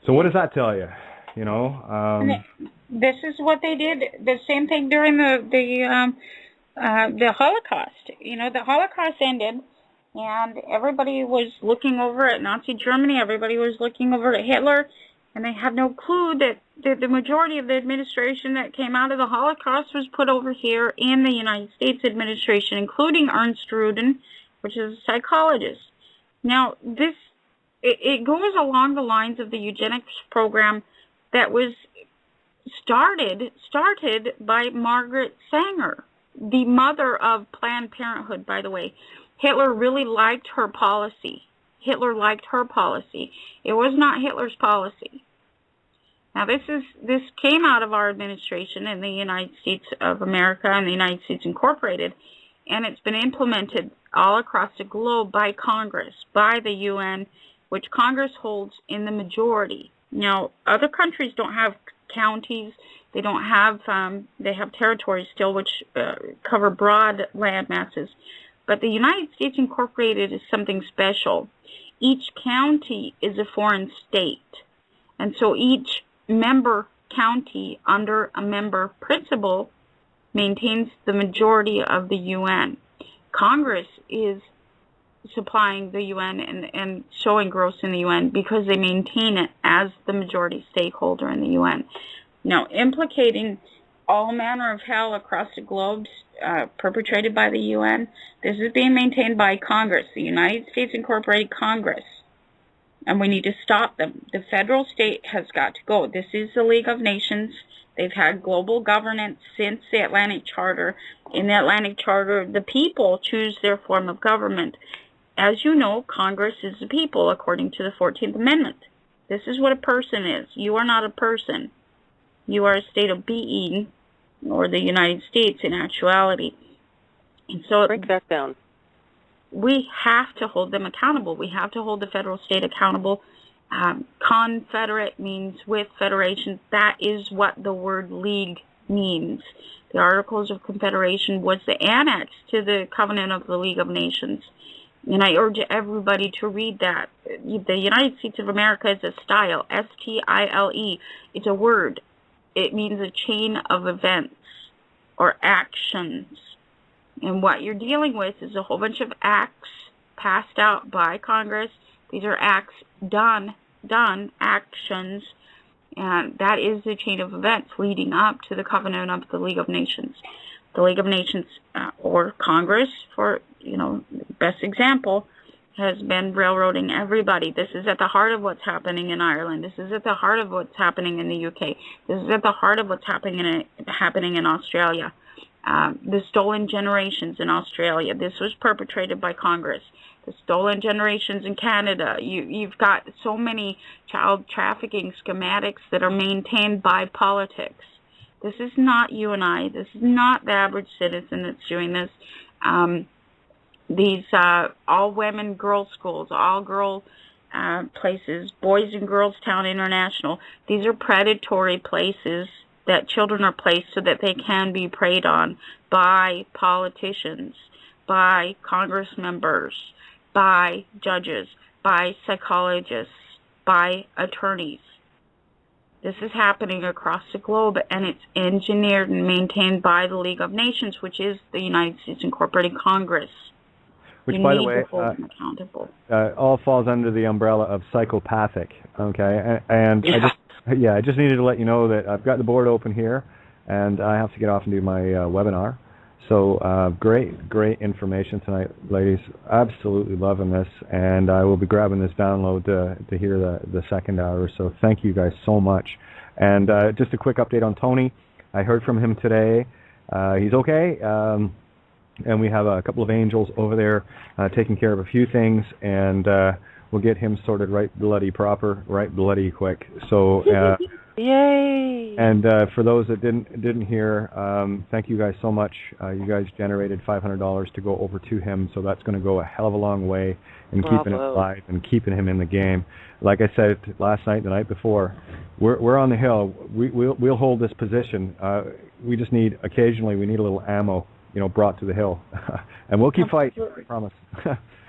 C: So what does that tell you? You know,
A: this is what they did. The same thing during the Holocaust. You know, the Holocaust ended, and everybody was looking over at Nazi Germany. Everybody was looking over at Hitler, and they had no clue that the majority of the administration that came out of the Holocaust was put over here in the United States administration, including Ernst Rudin, which is a psychologist. Now, it goes along the lines of the eugenics program that was started by Margaret Sanger, the mother of Planned Parenthood, by the way. Hitler really liked her policy. It was not Hitler's policy. Now, this came out of our administration in the United States of America and the United States Incorporated, and it's been implemented all across the globe by Congress, by the UN, which Congress holds in the majority. Now, other countries don't have counties. They don't have, they have territories still, which cover broad land masses. But the United States Incorporated is something special. Each county is a foreign state. And so each member county under a member principal maintains the majority of the UN. Congress is supplying the UN and showing growth in the UN because they maintain it as the majority stakeholder in the UN. Now, implicating all manner of hell across the globe perpetrated by the UN, this is being maintained by Congress, the United States Incorporated Congress, and we need to stop them. The federal state has got to go. This is the League of Nations. They've had global governance since the Atlantic Charter. In the Atlantic Charter, the people choose their form of government. As you know, Congress is the people, according to the 14th Amendment. This is what a person is. You are not a person. You are a state of being, or the United States in actuality. And so
B: break that down.
A: We have to hold them accountable. We have to hold the federal state accountable. Confederate means with federation. That is what the word league means. The Articles of Confederation was the annex to the Covenant of the League of Nations. And I urge everybody to read that. The United States of America is a style, S-T-I-L-E. It's a word. It means a chain of events or actions. And what you're dealing with is a whole bunch of acts passed out by Congress. These are acts done, actions. And that is the chain of events leading up to the Covenant of the League of Nations. The League of Nations, or Congress, for, best example, has been railroading everybody. This is at the heart of what's happening in Ireland. This is at the heart of what's happening in the UK. This is at the heart of what's happening in Australia. The stolen generations in Australia. This was perpetrated by Congress. The stolen generations in Canada. You've got so many child trafficking schematics that are maintained by politics. This is not you and I. This is not the average citizen that's doing this. These all-women girls' schools, all-girl places, Boys and Girls Town International, these are predatory places that children are placed so that they can be preyed on by politicians, by Congress members, by judges, by psychologists, by attorneys. This is happening across the globe, and it's engineered and maintained by the League of Nations, which is the United States Incorporated Congress.
C: Which, by the way,
A: accountable.
C: All falls under the umbrella of psychopathic. Okay, and yeah. I just needed to let you know that I've got the board open here, and I have to get off and do my webinar. So great information tonight, ladies. Absolutely loving this, and I will be grabbing this download to hear the second hour. So thank you guys so much. And just a quick update on Tony. I heard from him today. He's okay. And we have a couple of angels over there taking care of a few things, and we'll get him sorted right bloody proper, right bloody quick. So,
B: yay!
C: And for those that didn't hear, thank you guys so much. You guys generated $500 to go over to him, so that's going to go a hell of a long way in keeping him alive and keeping him in the game. Like I said last night, the night before, we're on the hill. We'll hold this position. We just need occasionally we need a little ammo, brought to the hill, and we'll keep fighting. I promise.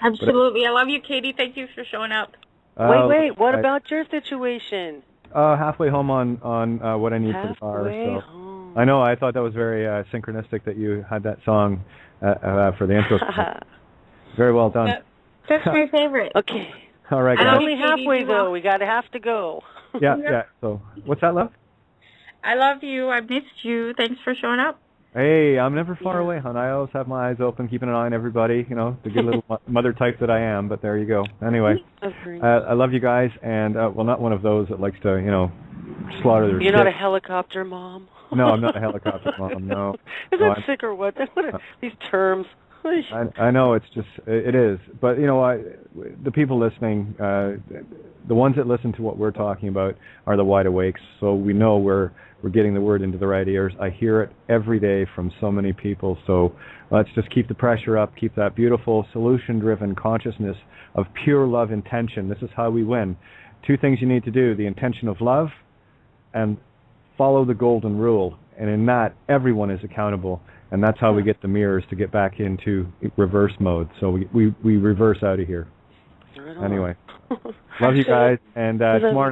A: Absolutely, I love you, Katie. Thank you for showing up.
B: Wait. What about your situation?
C: Halfway home on what I need for the car. So
B: home.
C: I know. I thought that was very synchronistic that you had that song for the intro. Very well done.
A: That's my favorite.
B: Okay.
C: All right, guys.
B: I'm only halfway though. We have to go.
C: Yeah. So what's that, love?
A: I love you. I missed you. Thanks for showing up.
C: Hey, I'm never far away, hon. I always have my eyes open, keeping an eye on everybody, the good little mother type that I am, but there you go. Anyway, I love you guys, and, well, not one of those that likes to, slaughter their
B: You're not a helicopter mom?
C: No, I'm not a helicopter mom, no.
B: Is that sick or what? What are these terms?
C: I know, it's just, it is. But, the people listening, the ones that listen to what we're talking about are the wide awakes, so we know we're getting the word into the right ears. I hear it every day from so many people, so let's just keep the pressure up, keep that beautiful solution-driven consciousness of pure love intention. This is how we win. 2 things you need to do, the intention of love and follow the golden rule, and in that, everyone is accountable, and that's how we get the mirrors to get back into reverse mode, so we reverse out of here. Anyway. Love you guys, and tomorrow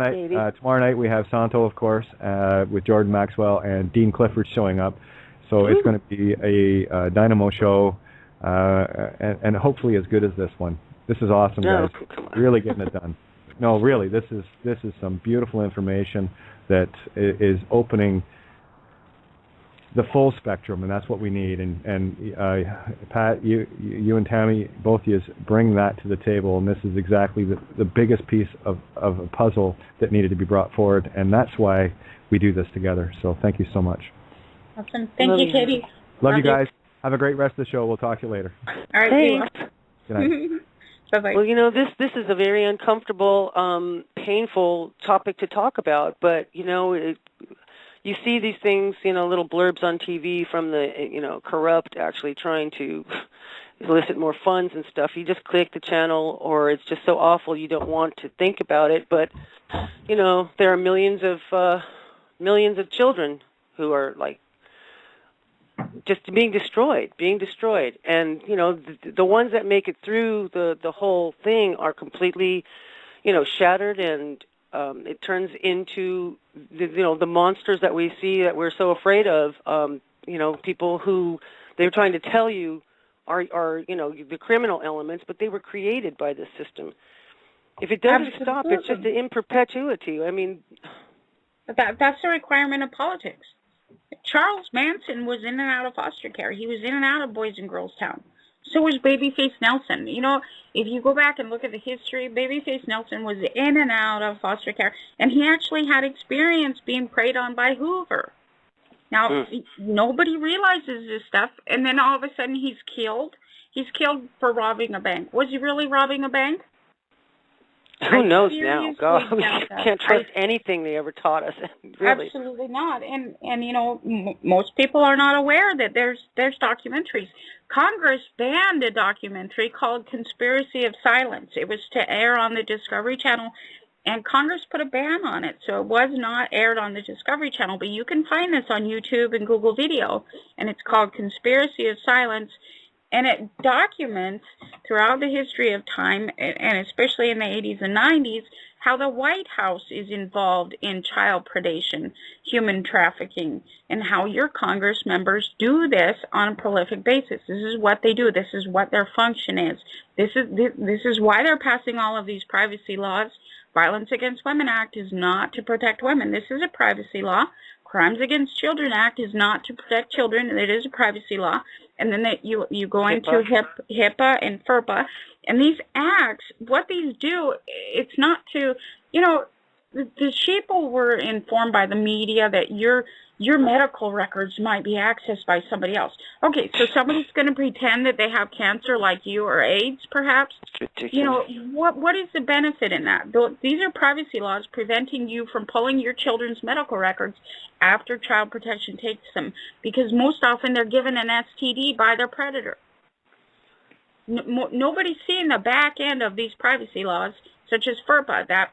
C: night we have Santo, of course, with Jordan Maxwell and Dean Clifford showing up. So it's going to be a dynamo show, and hopefully as good as this one. This is awesome, guys. Really getting it done. No, really, this is some beautiful information that is opening the full spectrum, and that's what we need. And Pat, you and Tammy, both of you bring that to the table, and this is exactly the biggest piece of a puzzle that needed to be brought forward, and that's why we do this together. So thank you so much.
A: Awesome. Thank you, Katie.
C: Love you guys. Have a great rest of the show. We'll talk to you later.
A: All right.
B: Thanks.
C: Good night.
A: Bye-bye.
B: Well, this is a very uncomfortable, painful topic to talk about, but, you see these things, little blurbs on TV from the, corrupt actually trying to elicit more funds and stuff. You just click the channel, or it's just so awful you don't want to think about it. But, there are millions of children who are, just being destroyed. And, the ones that make it through the whole thing are completely, shattered, and it turns into the monsters that we see that we're so afraid of. People who they're trying to tell you are the criminal elements, but they were created by this system. If it doesn't stop, it's just in perpetuity. I mean,
A: that's the requirement of politics. Charles Manson was in and out of foster care. He was in and out of Boys and Girls Town. So was Babyface Nelson. If you go back and look at the history, Babyface Nelson was in and out of foster care, and he actually had experience being preyed on by Hoover. Now, nobody realizes this stuff, and then all of a sudden he's killed. He's killed for robbing a bank. Was he really robbing a bank?
B: Who knows now? God, we can't trust anything they ever taught us. Really.
A: Absolutely not. And most people are not aware that there's documentaries. Congress banned a documentary called Conspiracy of Silence. It was to air on the Discovery Channel, and Congress put a ban on it, so it was not aired on the Discovery Channel. But you can find this on YouTube and Google Video, and it's called Conspiracy of Silence. And it documents throughout the history of time, and especially in the 80s and 90s, how the White House is involved in child predation, human trafficking, and how your Congress members do this on a prolific basis. This is what they do. This is what their function is. This is why they're passing all of these privacy laws. Violence Against Women Act is not to protect women. This is a privacy law. Crimes Against Children Act is not to protect children. It is a privacy law. And then you go into HIPAA and FERPA. And these acts, what these do, it's not to, the sheeple were informed by the media that you're your medical records might be accessed by somebody else. Okay, so somebody's going to pretend that they have cancer like you, or AIDS, perhaps. You know, what is the benefit in that? These are privacy laws preventing you from pulling your children's medical records after child protection takes them, because most often they're given an STD by their predator. Nobody's seeing the back end of these privacy laws, such as FERPA, that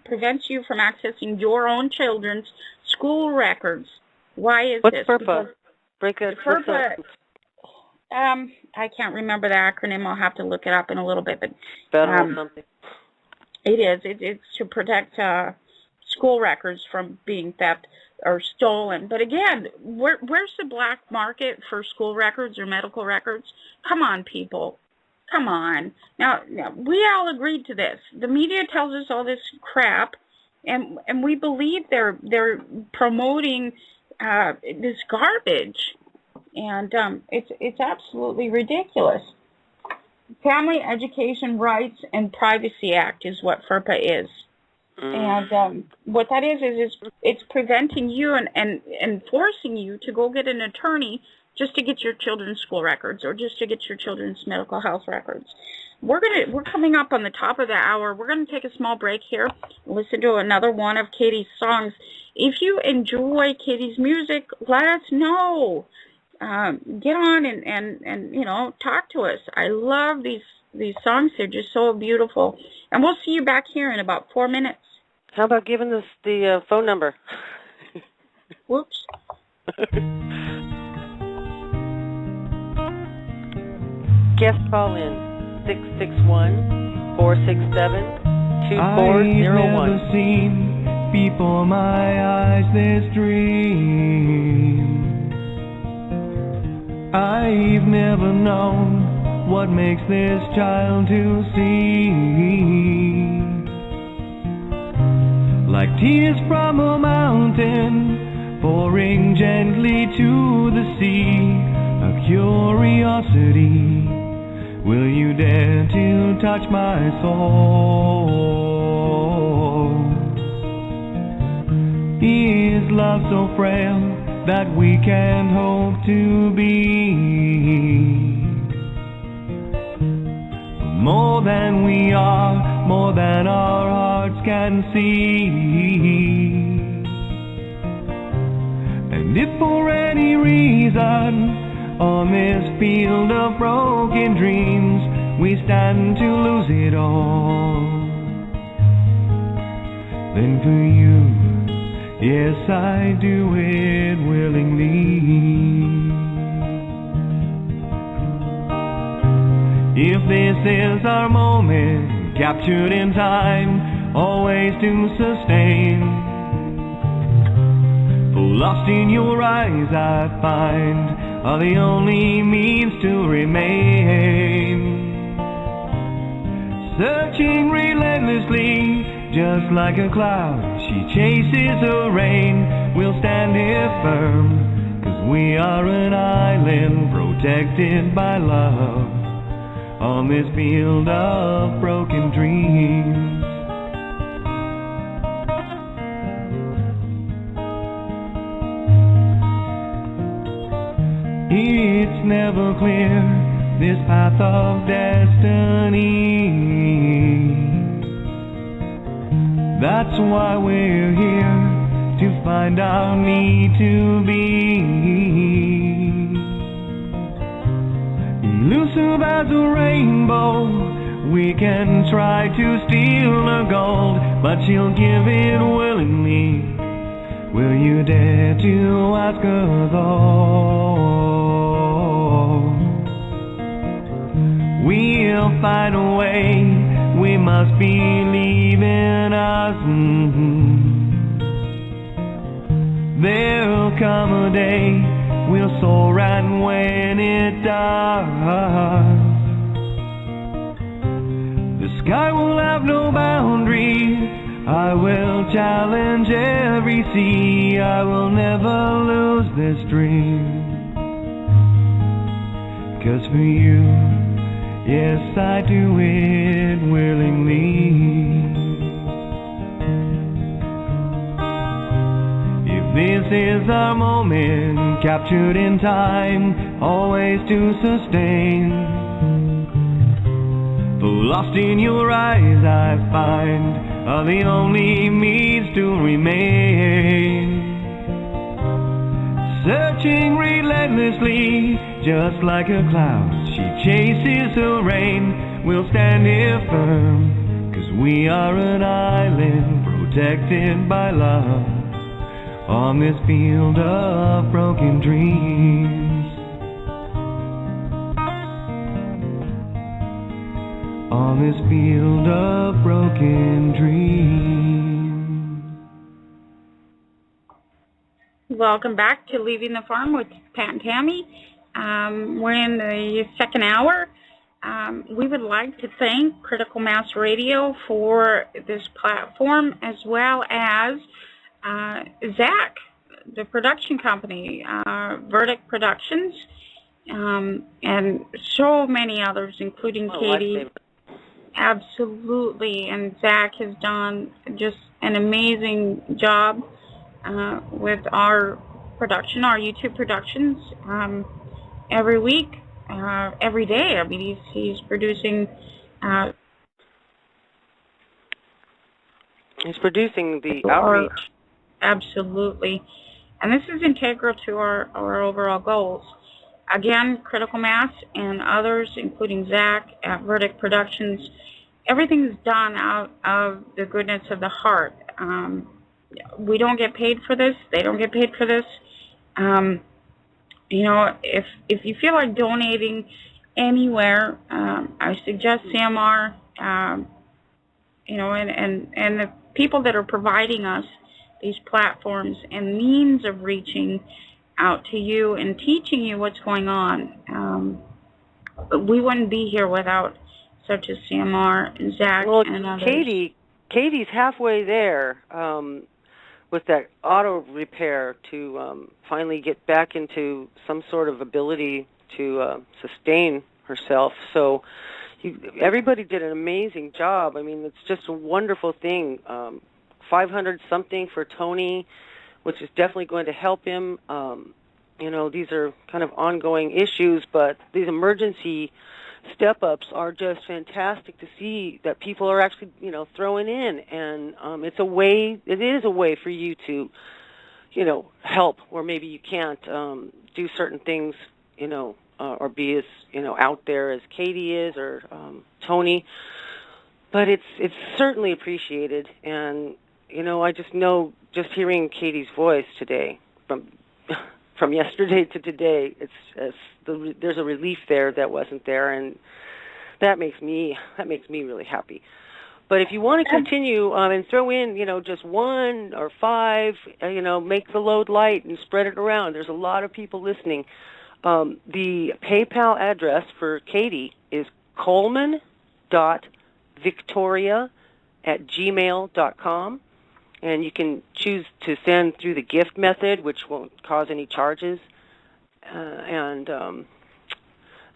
A: prevents you from accessing your own children's school records. Why is
B: What's
A: this?
B: FERPA? Break it.
A: FERPA. I can't remember the acronym. I'll have to look it up in a little bit. But
B: federal something.
A: It is. It's to protect school records from being theft or stolen. But again, where's the black market for school records or medical records? Come on, people. Come on. Now, we all agreed to this. The media tells us all this crap, and we believe they're promoting this garbage, and it's absolutely ridiculous. Family Education Rights and Privacy Act is what FERPA is. And what that is it's preventing you and forcing you to go get an attorney just to get your children's school records or just to get your children's medical health records. We're coming up on the top of the hour. We're going to take a small break here, listen to another one of Katie's songs. If you enjoy Katie's music, let us know. Get on and you know, talk to us. I love these songs. They're just so beautiful. And we'll see you back here in about 4 minutes.
B: How about giving us the phone number?
A: Whoops.
B: Guest call in 661-467-2401.
D: I've never seen before my eyes this dream. I've never known what makes this child to see. Like tears from a mountain pouring gently to the sea, a curiosity. Will you dare to touch my soul? Is love so frail that we can't hope to be more than we are, more than our hearts can see? And if for any reason on this field of broken dreams we stand to lose it all, then for you, yes, I do it willingly. If this is our moment, captured in time, always to sustain, for lost in your eyes I find are the only means to remain. Searching relentlessly, just like a cloud, she chases the rain. We'll stand here firm, 'cause we are an island protected by love on this field of broken dreams. It's never clear, this path of destiny. That's why we're here, to find our need to be. Elusive as a rainbow, we can try to steal her gold, but she'll give it willingly. Will you dare to ask her though? We'll find a way, we must believe in us. There'll come a day, we'll soar, and when it does, the sky will have no boundaries. I will challenge every sea, I will never lose this dream. 'Cause for you, yes, I do it willingly. If This is our moment, captured in time, always to sustain. Lost in your eyes, I find, are the only means to remain. Searching relentlessly, just like a cloud, she chases the rain. We'll stand here firm, 'cause we are an island protected by love, on this field of broken dreams. On this field of broken dreams.
A: Welcome back to Leaving the Farm with Pat and Tammy. We're in the second hour. We would like to thank Critical Mass Radio for this platform, as well as Zach, the production company, Verdict Productions, and so many others, including Katie. Absolutely, and Zach has done just an amazing job with our production, our YouTube productions, every week, every day. I mean, he's producing.
B: He's producing the outreach.
A: Absolutely, and this is integral to our overall goals. Again, Critical Mass and others, including Zach at Verdict Productions, everything's done out of the goodness of the heart. We don't get paid for this. They don't get paid for this. You know, if you feel like donating anywhere, I suggest CMR. You know, and the people that are providing us these platforms and means of reaching out to you and teaching you what's going on. We wouldn't be here without such as CMR and Zach and others.
B: Katie's halfway there with that auto repair to finally get back into some sort of ability to sustain herself. So everybody did an amazing job. I mean, it's just a wonderful thing. 500 something for Tony, which is definitely going to help him. You know, these are kind of ongoing issues, but these emergency step-ups are just fantastic to see that people are actually, you know, throwing in. And it is a way for you to, you know, help where maybe you can't do certain things, you know, or be as, you know, out there as Katie is or Tony. But it's certainly appreciated. And, you know, I just know, just hearing Katie's voice today, from yesterday to today, there's a relief there that wasn't there, and that makes me really happy. But if you want to continue and throw in, you know, just 1 or 5, you know, make the load light and spread it around. There's a lot of people listening. The PayPal address for Katie is coleman.victoria@gmail.com. And you can choose to send through the gift method, which won't cause any charges.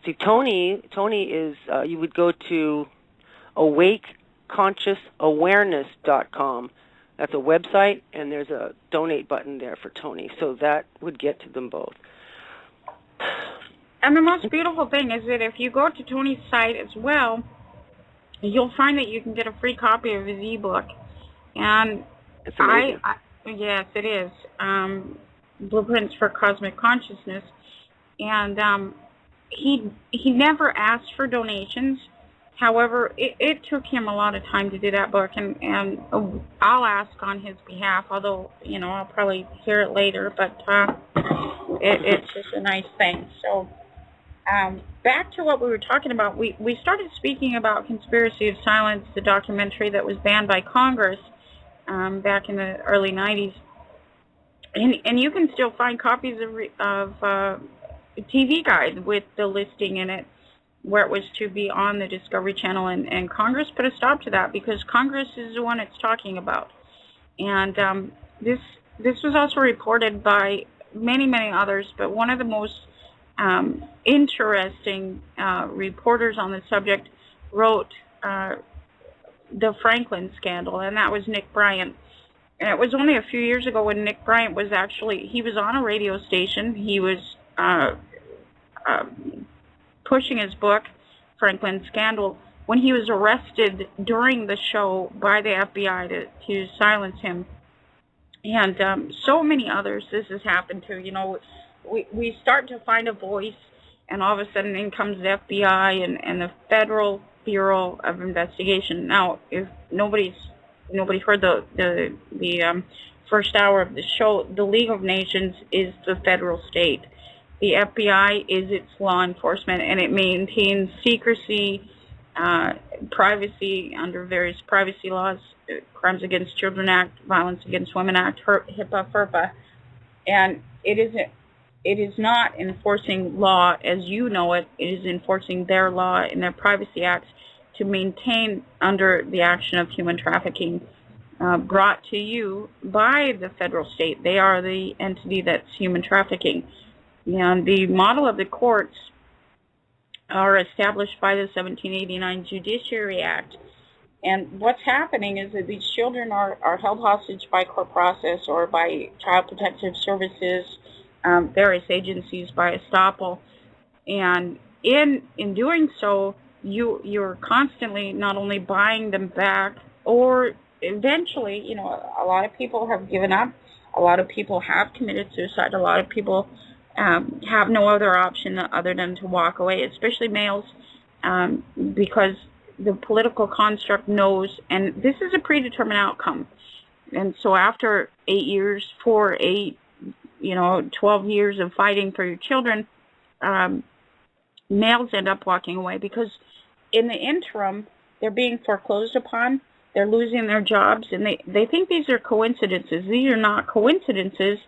B: See, Tony is, you would go to awakeconsciousawareness.com. That's a website, and there's a donate button there for Tony. So that would get to them both.
A: And the most beautiful thing is that if you go to Tony's site as well, you'll find that you can get a free copy of his ebook. And
B: it's amazing.
A: Yes, it is. Blueprints for Cosmic Consciousness. And he never asked for donations. However, it took him a lot of time to do that book, and I'll ask on his behalf, although, you know, I'll probably hear it later, but it's just a nice thing. So back to what we were talking about, we started speaking about Conspiracy of Silence, the documentary that was banned by Congress back in the early 90s. And you can still find copies of TV Guide with the listing in it, where it was to be on the Discovery Channel, and Congress put a stop to that because Congress is the one it's talking about. And this was also reported by many others, but one of the most interesting reporters on the subject wrote the Franklin scandal, and that was Nick Bryant. And it was only a few years ago when Nick Bryant was he was on a radio station. He was pushing his book, Franklin Scandal, when he was arrested during the show by the FBI to silence him. And so many others this has happened to. You know, we start to find a voice, and all of a sudden in comes the FBI and the Federal Bureau of Investigation. Now, if nobody heard the first hour of the show, the League of Nations is the federal state. The FBI is its law enforcement, and it maintains secrecy, privacy under various privacy laws, Crimes Against Children Act, Violence Against Women Act, HIPAA, FERPA, and it is not enforcing law as you know it. It is enforcing their law and their privacy acts to maintain under the action of human trafficking brought to you by the federal state. They are the entity that's human trafficking. And the model of the courts are established by the 1789 Judiciary Act. And what's happening is that these children are held hostage by court process or by Child Protective Services, various agencies, by estoppel. And in doing so, you're constantly not only buying them back, or eventually, you know, a lot of people have given up. A lot of people have committed suicide. A lot of people have no other option other than to walk away, especially males, because the political construct knows, and this is a predetermined outcome. And so after 8 years, 12 years of fighting for your children, males end up walking away because in the interim, they're being foreclosed upon, they're losing their jobs, and they think these are coincidences. These are not coincidences.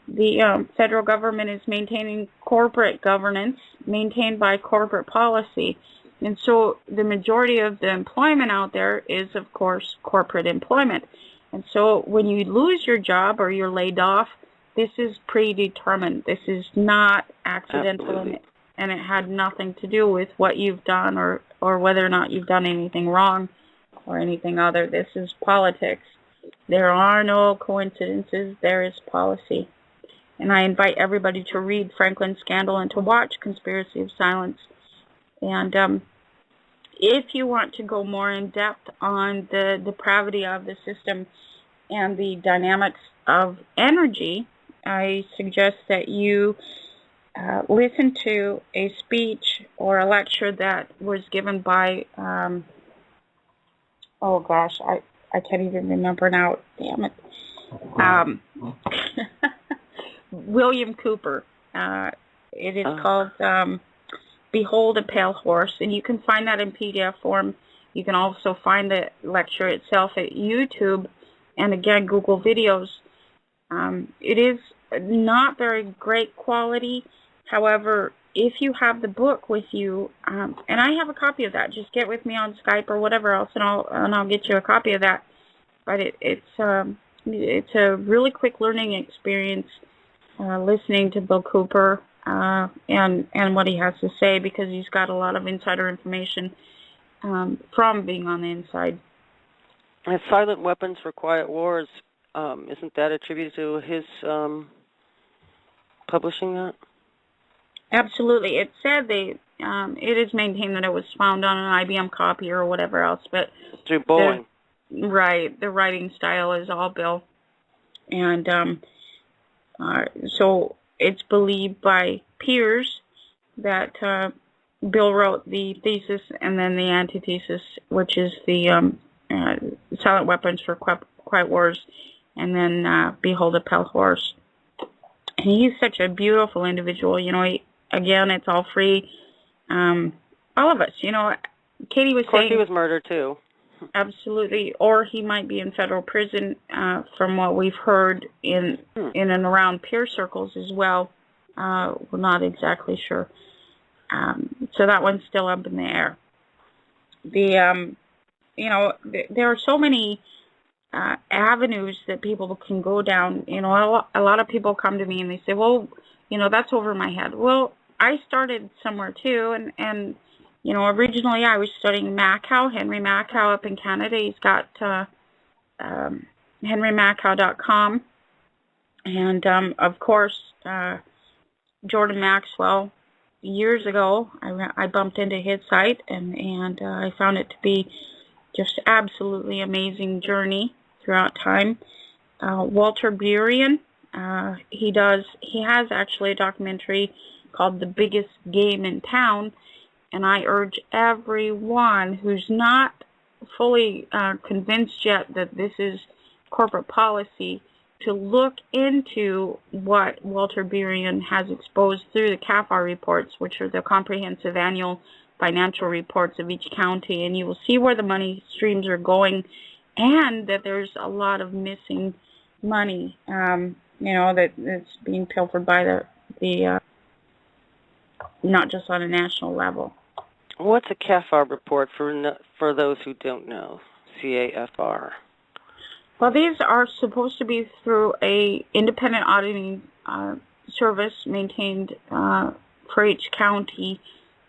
A: The federal government is maintaining corporate governance maintained by corporate policy. And so the majority of the employment out there is, of course, corporate employment. And so when you lose your job or you're laid off, this is predetermined. This is not accidental, and it had nothing to do with what you've done or whether or not you've done anything wrong or anything other. This is politics. There are no coincidences. There is policy. And I invite everybody to read Franklin Scandal and to watch Conspiracy of Silence. And if you want to go more in depth on the depravity of the system and the dynamics of energy, I suggest that you listen to a speech or a lecture that was given by, I can't even remember now, damn it, William Cooper. It is called Behold a Pale Horse, and you can find that in PDF form. You can also find the lecture itself at YouTube, and again, Google videos. It is not very great quality. However, if you have the book with you, and I have a copy of that, just get with me on Skype or whatever else, and I'll get you a copy of that. But it's a really quick learning experience, listening to Bill Cooper and what he has to say, because he's got a lot of insider information from being on the inside.
B: And Silent Weapons for Quiet Wars, isn't that attributed to his publishing that?
A: Absolutely. It said it is maintained that it was found on an IBM copy or whatever else, but
B: through Boeing.
A: Right. The writing style is all Bill. And so it's believed by peers that Bill wrote the thesis and then the antithesis, which is the Silent Weapons for Quiet Wars, and then Behold a Pale Horse. And he's such a beautiful individual. You know, again, it's all free. All of us, you know, Katie was saying... Of
B: course he was murdered, too.
A: Absolutely. Or he might be in federal prison, from what we've heard in and around peer circles as well. We're not exactly sure. So that one's still up in the air. There are so many avenues that people can go down. You know, a lot of people come to me and they say, well, you know, that's over my head. Well, I started somewhere too, and you know, originally I was studying Henry Mackau up in Canada. He's got, henrymacau.com. And, of course, Jordan Maxwell. Years ago, I bumped into his site, and I found it to be just absolutely amazing journey throughout time. Walter Burien, he has actually a documentary called The Biggest Game in Town, and I urge everyone who's not fully convinced yet that this is corporate policy to look into what Walter Burien has exposed through the CAFR reports, which are the comprehensive annual financial reports of each county, and you will see where the money streams are going, and that there's a lot of missing money, that's being pilfered by the not just on a national level.
B: What's a CAFR report for those who don't know? CAFR.
A: Well, these are supposed to be through a independent auditing service maintained for each county,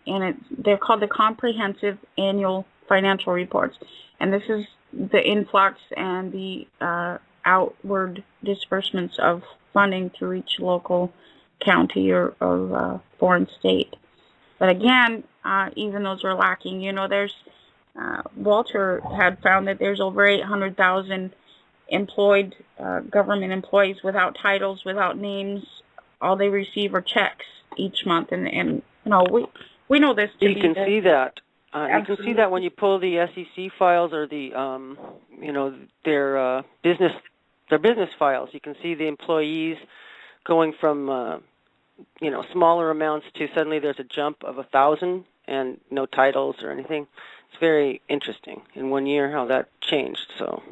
A: and they're called the Comprehensive Annual Financial Reports. And this is the influx and the outward disbursements of funding through each local county or foreign state. But again, even those are lacking. There's Walter had found that there's over 800,000 employed government employees without titles, without names. All they receive are checks each month, and we know this to be.
B: You can see that. You can see that when you pull the SEC files or the their business files. You can see the employees going from smaller amounts to suddenly there's a jump of 1,000 and no titles or anything. It's very interesting in 1 year how that changed. So.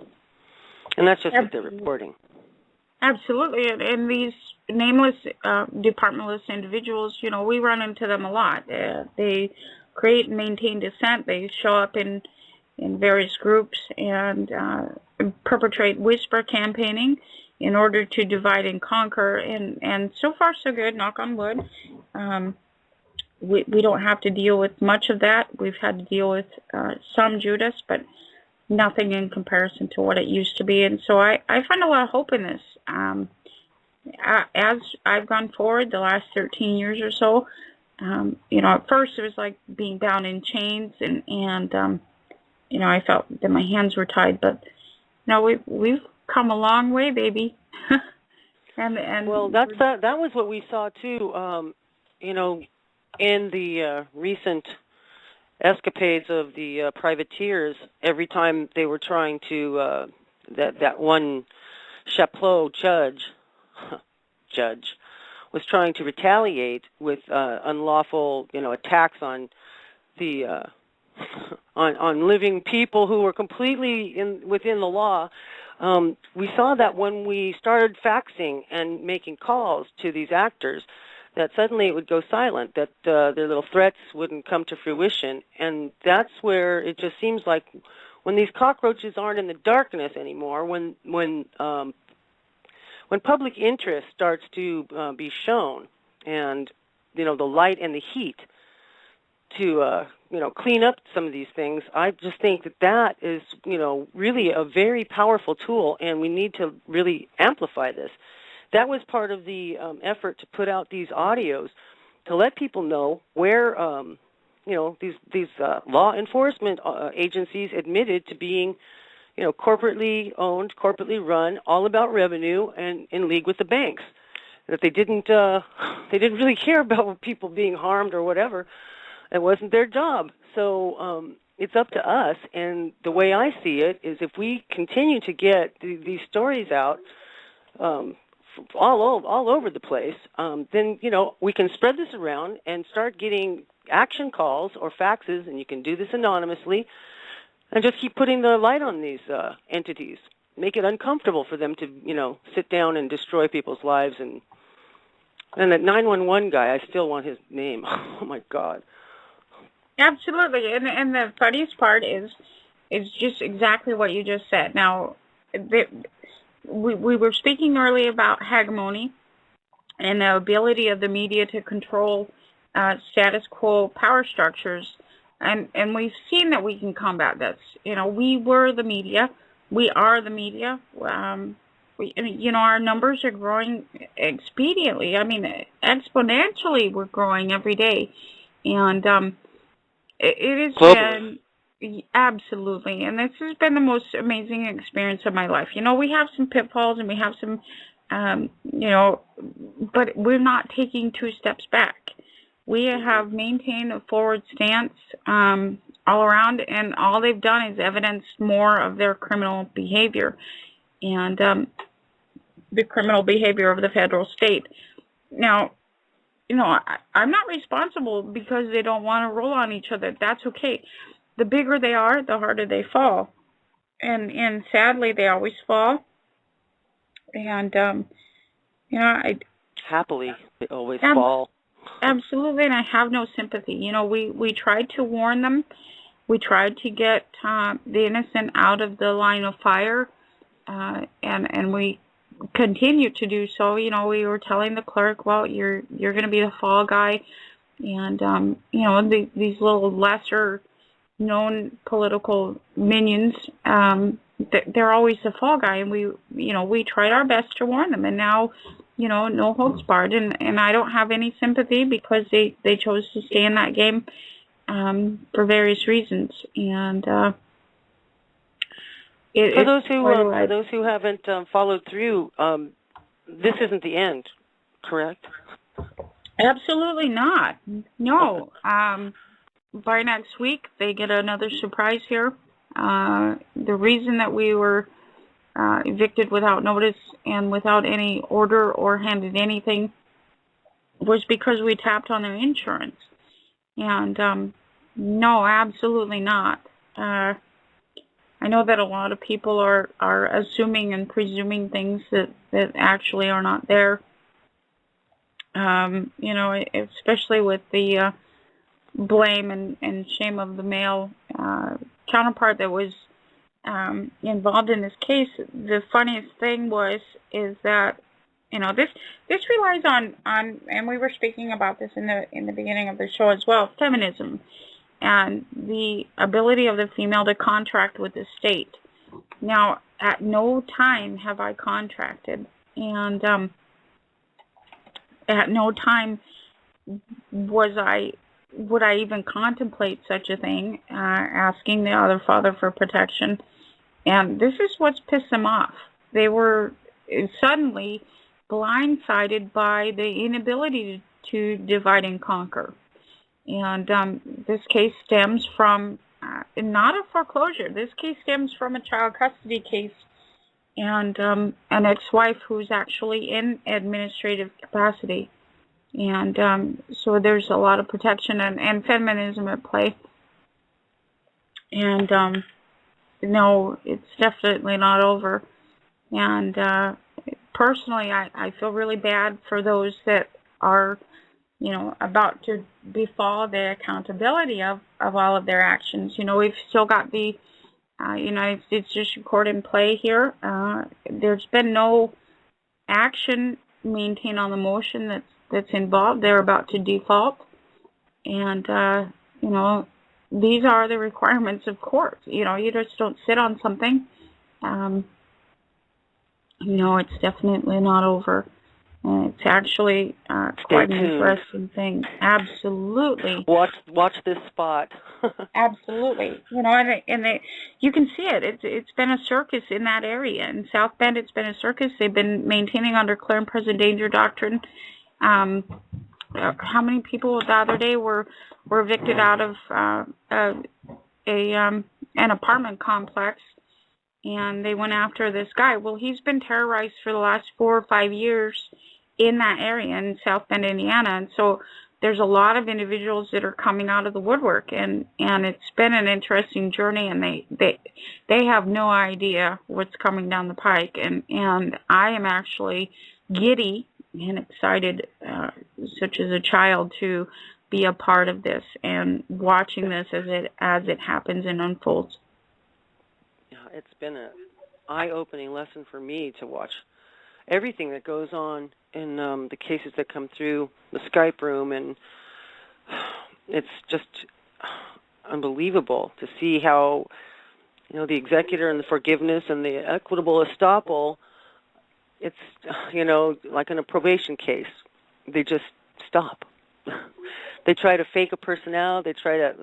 B: And that's just what they're reporting.
A: Absolutely. And these nameless, departmentless individuals, we run into them a lot. They create and maintain dissent. They show up in various groups and perpetrate whisper campaigning in order to divide and conquer. And so far, so good, knock on wood. We don't have to deal with much of that. We've had to deal with some Judas, but nothing in comparison to what it used to be. And so I find a lot of hope in this. As I've gone forward the last 13 years or so, at first it was like being bound in chains, and I felt that my hands were tied. But we've come a long way, baby. and
B: well, that was what we saw too. In the recent escapades of the privateers, every time they were trying to that one Chaplot judge was trying to retaliate with unlawful attacks on the on living people who were completely within the law. We saw that when we started faxing and making calls to these actors, that suddenly it would go silent, that their little threats wouldn't come to fruition. And that's where it just seems like when these cockroaches aren't in the darkness anymore, when public interest starts to be shown, and the light and the heat to clean up some of these things, I just think that is really a very powerful tool, and we need to really amplify this. That was part of the effort to put out these audios to let people know where these law enforcement agencies admitted to being corporately owned, corporately run, all about revenue and in league with the banks. That they didn't really care about people being harmed or whatever. It wasn't their job. So it's up to us. And the way I see it is, if we continue to get these stories out all over the place, then we can spread this around and start getting action calls or faxes, and you can do this anonymously, and just keep putting the light on these entities. Make it uncomfortable for them to sit down and destroy people's lives. And that 911 guy, I still want his name. Oh my God.
A: Absolutely, and the funniest part is just exactly what you just said. Now, we were speaking earlier about hegemony and the ability of the media to control status quo power structures, and we've seen that we can combat this. We were the media. we are the media. Our numbers are growing expediently. I mean, exponentially, we're growing every day, and it has
B: Globally.
A: been absolutely. And this has been the most amazing experience of my life. We have some pitfalls and we have some, but we're not taking 2 steps back. We have maintained a forward stance all around, and all they've done is evidence more of their criminal behavior and the criminal behavior of the federal state. Now, I'm not responsible because they don't want to roll on each other. That's okay. The bigger they are, the harder they fall. And sadly, they always fall. And, I...
B: Happily, they always fall.
A: Absolutely, and I have no sympathy. We tried to warn them. We tried to get the innocent out of the line of fire, and we continue to do so. We were telling the clerk, well, you're going to be the fall guy, and these little lesser known political minions, they're always the fall guy, and we tried our best to warn them, and now no holds barred, and I don't have any sympathy because they chose to stay in that game for various reasons. And
B: for those who haven't followed through, this isn't the end, correct?
A: Absolutely not. No. By next week, they get another surprise here. The reason that we were evicted without notice and without any order or handed anything was because we tapped on their insurance. And no, absolutely not. I know that a lot of people are assuming and presuming things that actually are not there. Especially with the blame and shame of the male counterpart that was involved in this case. The funniest thing is that this relies on, and we were speaking about this in the beginning of the show as well, feminism and the ability of the female to contract with the state. Now, at no time have I contracted, and at no time would I even contemplate such a thing, asking the other father for protection. And this is what's pissed them off. They were suddenly blindsided by the inability to divide and conquer. And this case stems from not a foreclosure. This case stems from a child custody case and an ex-wife who's actually in administrative capacity. And so there's a lot of protection and feminism at play. And no, it's definitely not over. And personally, I feel really bad for those that are, about to befall the accountability of all of their actions. We've still got the United States District Court in play here. There's been no action maintained on the motion that's involved. They're about to default. And, these are the requirements of court. You just don't sit on something. It's definitely not over. It's actually quite an interesting thing. Absolutely.
B: Watch this spot.
A: Absolutely. You can see it. It's been a circus in that area. In South Bend, it's been a circus. They've been maintaining under clear and present danger doctrine. How many people the other day were evicted out of an apartment complex, and they went after this guy? Well, he's been terrorized for the last 4 or 5 years in that area in South Bend, Indiana, and so there's a lot of individuals that are coming out of the woodwork, and it's been an interesting journey, and they have no idea what's coming down the pike, and I am actually giddy and excited, such as a child, to be a part of this and watching this as it happens and unfolds.
B: Yeah, it's been an eye-opening lesson for me to watch everything that goes on in the cases that come through the Skype room, and it's just unbelievable to see how the executor and the forgiveness and the equitable estoppel, it's, like in a probation case, they just stop. They try to fake a person out. They try to,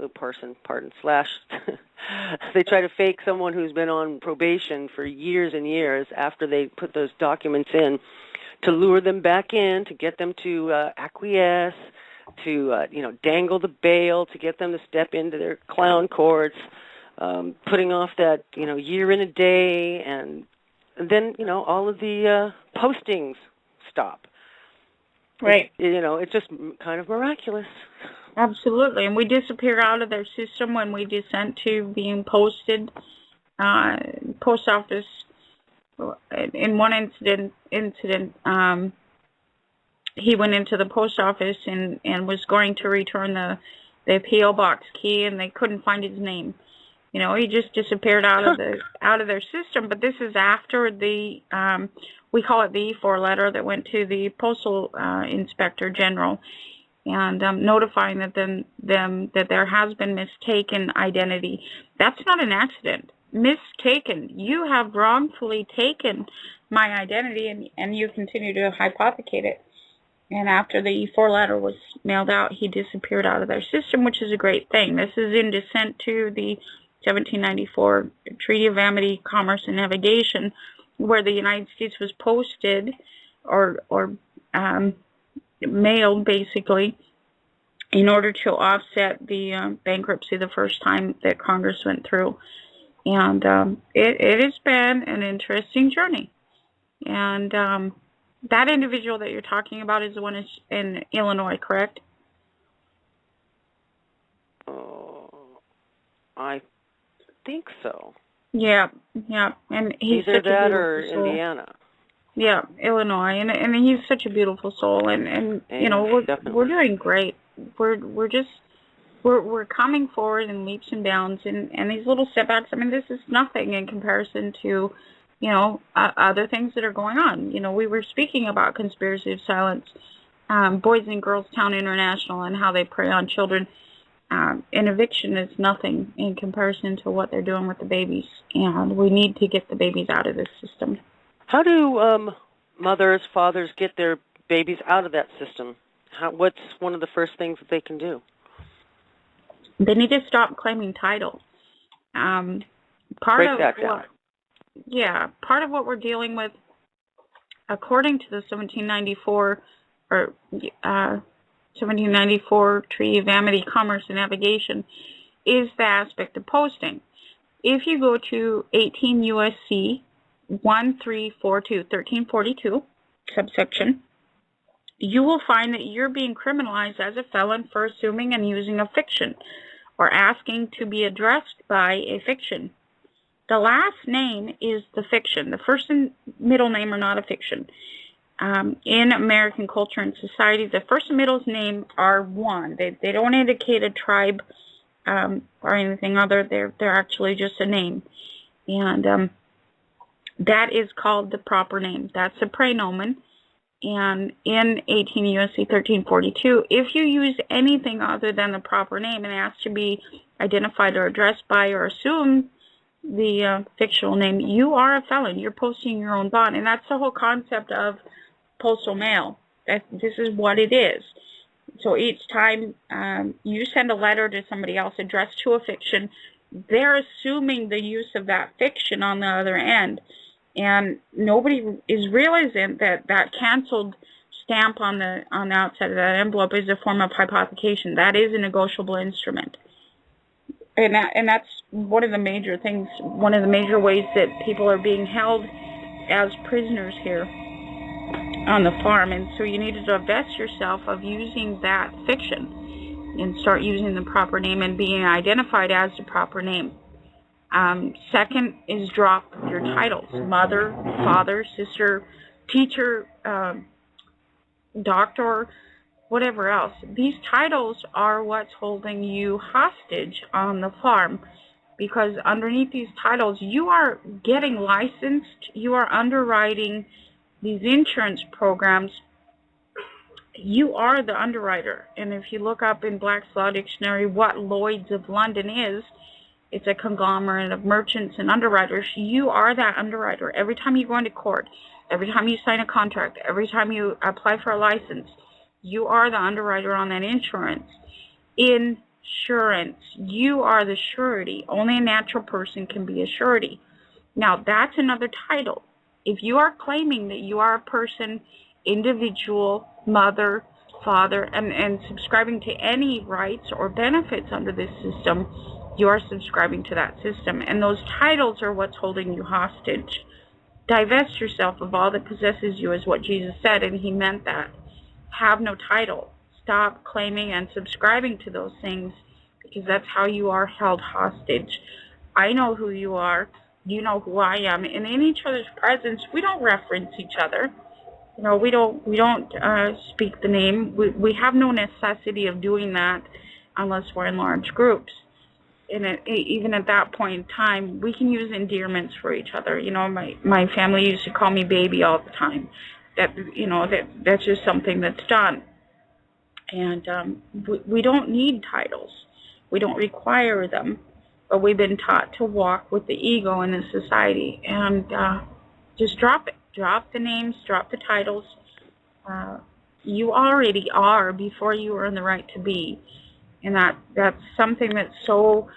B: they try to fake someone who's been on probation for years and years after they put those documents in to lure them back in, to get them to acquiesce, to, dangle the bail, to get them to step into their clown courts, putting off that, year and a day, and then, all of the postings stop.
A: Right.
B: It's just kind of miraculous.
A: Absolutely. And we disappear out of their system when we dissent to being posted. Post office, in one incident, he went into the post office and was going to return the P.O. box key, and they couldn't find his name. He just disappeared out of their system. But this is after the we call it the E4 letter that went to the Postal Inspector General, and notifying them that there has been mistaken identity. That's not an accident. Mistaken. You have wrongfully taken my identity, and you continue to hypothecate it. And after the E4 letter was mailed out, he disappeared out of their system, which is a great thing. This is in dissent to the 1794 Treaty of Amity, Commerce, and Navigation, where the United States was posted or mailed, basically, in order to offset the bankruptcy the first time that Congress went through. And it has been an interesting journey. And that individual that you're talking about is the one in Illinois, correct?
B: I think so.
A: Yeah. And he's
B: either
A: such
B: that
A: a beautiful
B: or
A: soul.
B: Indiana.
A: Yeah, Illinois, and he's such a beautiful soul, and we're doing great. We're coming forward in leaps and bounds, and these little setbacks. I mean, this is nothing in comparison to, other things that are going on. We were speaking about Conspiracy of Silence, Boys and Girls Town International, and how they prey on children. An eviction is nothing in comparison to what they're doing with the babies, and we need to get the babies out of this system.
B: How do mothers, fathers get their babies out of that system? What's one of the first things that they can do?
A: They need to stop claiming title. Part of what we're dealing with, according to the 1794 Treaty of Amity, Commerce, and Navigation, is the aspect of posting. If you go to 18 U.S.C. 1342, subsection, you will find that you're being criminalized as a felon for assuming and using a fiction or asking to be addressed by a fiction. The last name is the fiction. The first and middle name are not a fiction. In American culture and society, the first and middle name are one. They don't indicate a tribe or anything other. They're actually just a name. And that is called the proper name. That's a praenomen. And in 18 U.S.C. 1342, if you use anything other than the proper name and ask to be identified or addressed by or assume the fictional name, you are a felon. You're posting your own bond. And that's the whole concept of postal mail. This is what it is. So each time you send a letter to somebody else addressed to a fiction, they're assuming the use of that fiction on the other end. And nobody is realizing that canceled stamp on the outside of that envelope is a form of hypothecation. That is a negotiable instrument. And that's one of the major things, one of the major ways that people are being held as prisoners here on the farm. And so you need to divest yourself of using that fiction and start using the proper name and being identified as the proper name. Second is drop your titles: mother, father, sister, teacher, doctor, whatever else. These titles are what's holding you hostage on the farm, because underneath these titles you are getting licensed, you are underwriting these insurance programs. You are the underwriter. And if you look up in Black's Law Dictionary what Lloyd's of London is, It's a conglomerate of merchants and underwriters. You are that underwriter. Every time you go into court, every time you sign a contract, every time you apply for a license, you are the underwriter on that insurance. Insurance. You are the surety. Only a natural person can be a surety. Now, that's another title. If you are claiming that you are a person, individual, mother, father, and subscribing to any rights or benefits under this system, you are subscribing to that system. And those titles are what's holding you hostage. Divest yourself of all that possesses you is what Jesus said, and he meant that. Have no title. Stop claiming and subscribing to those things, because that's how you are held hostage. I know who you are. You know who I am. And in each other's presence, we don't reference each other. You know, we don't speak the name. We have no necessity of doing that unless we're in large groups. And even at that point in time, we can use endearments for each other. You know, my family used to call me baby all the time. That's just something that's done. And we don't need titles. We don't require them. But we've been taught to walk with the ego in this society. And just drop it. Drop the names, drop the titles. You already are before you earn the right to be. And that's something that's so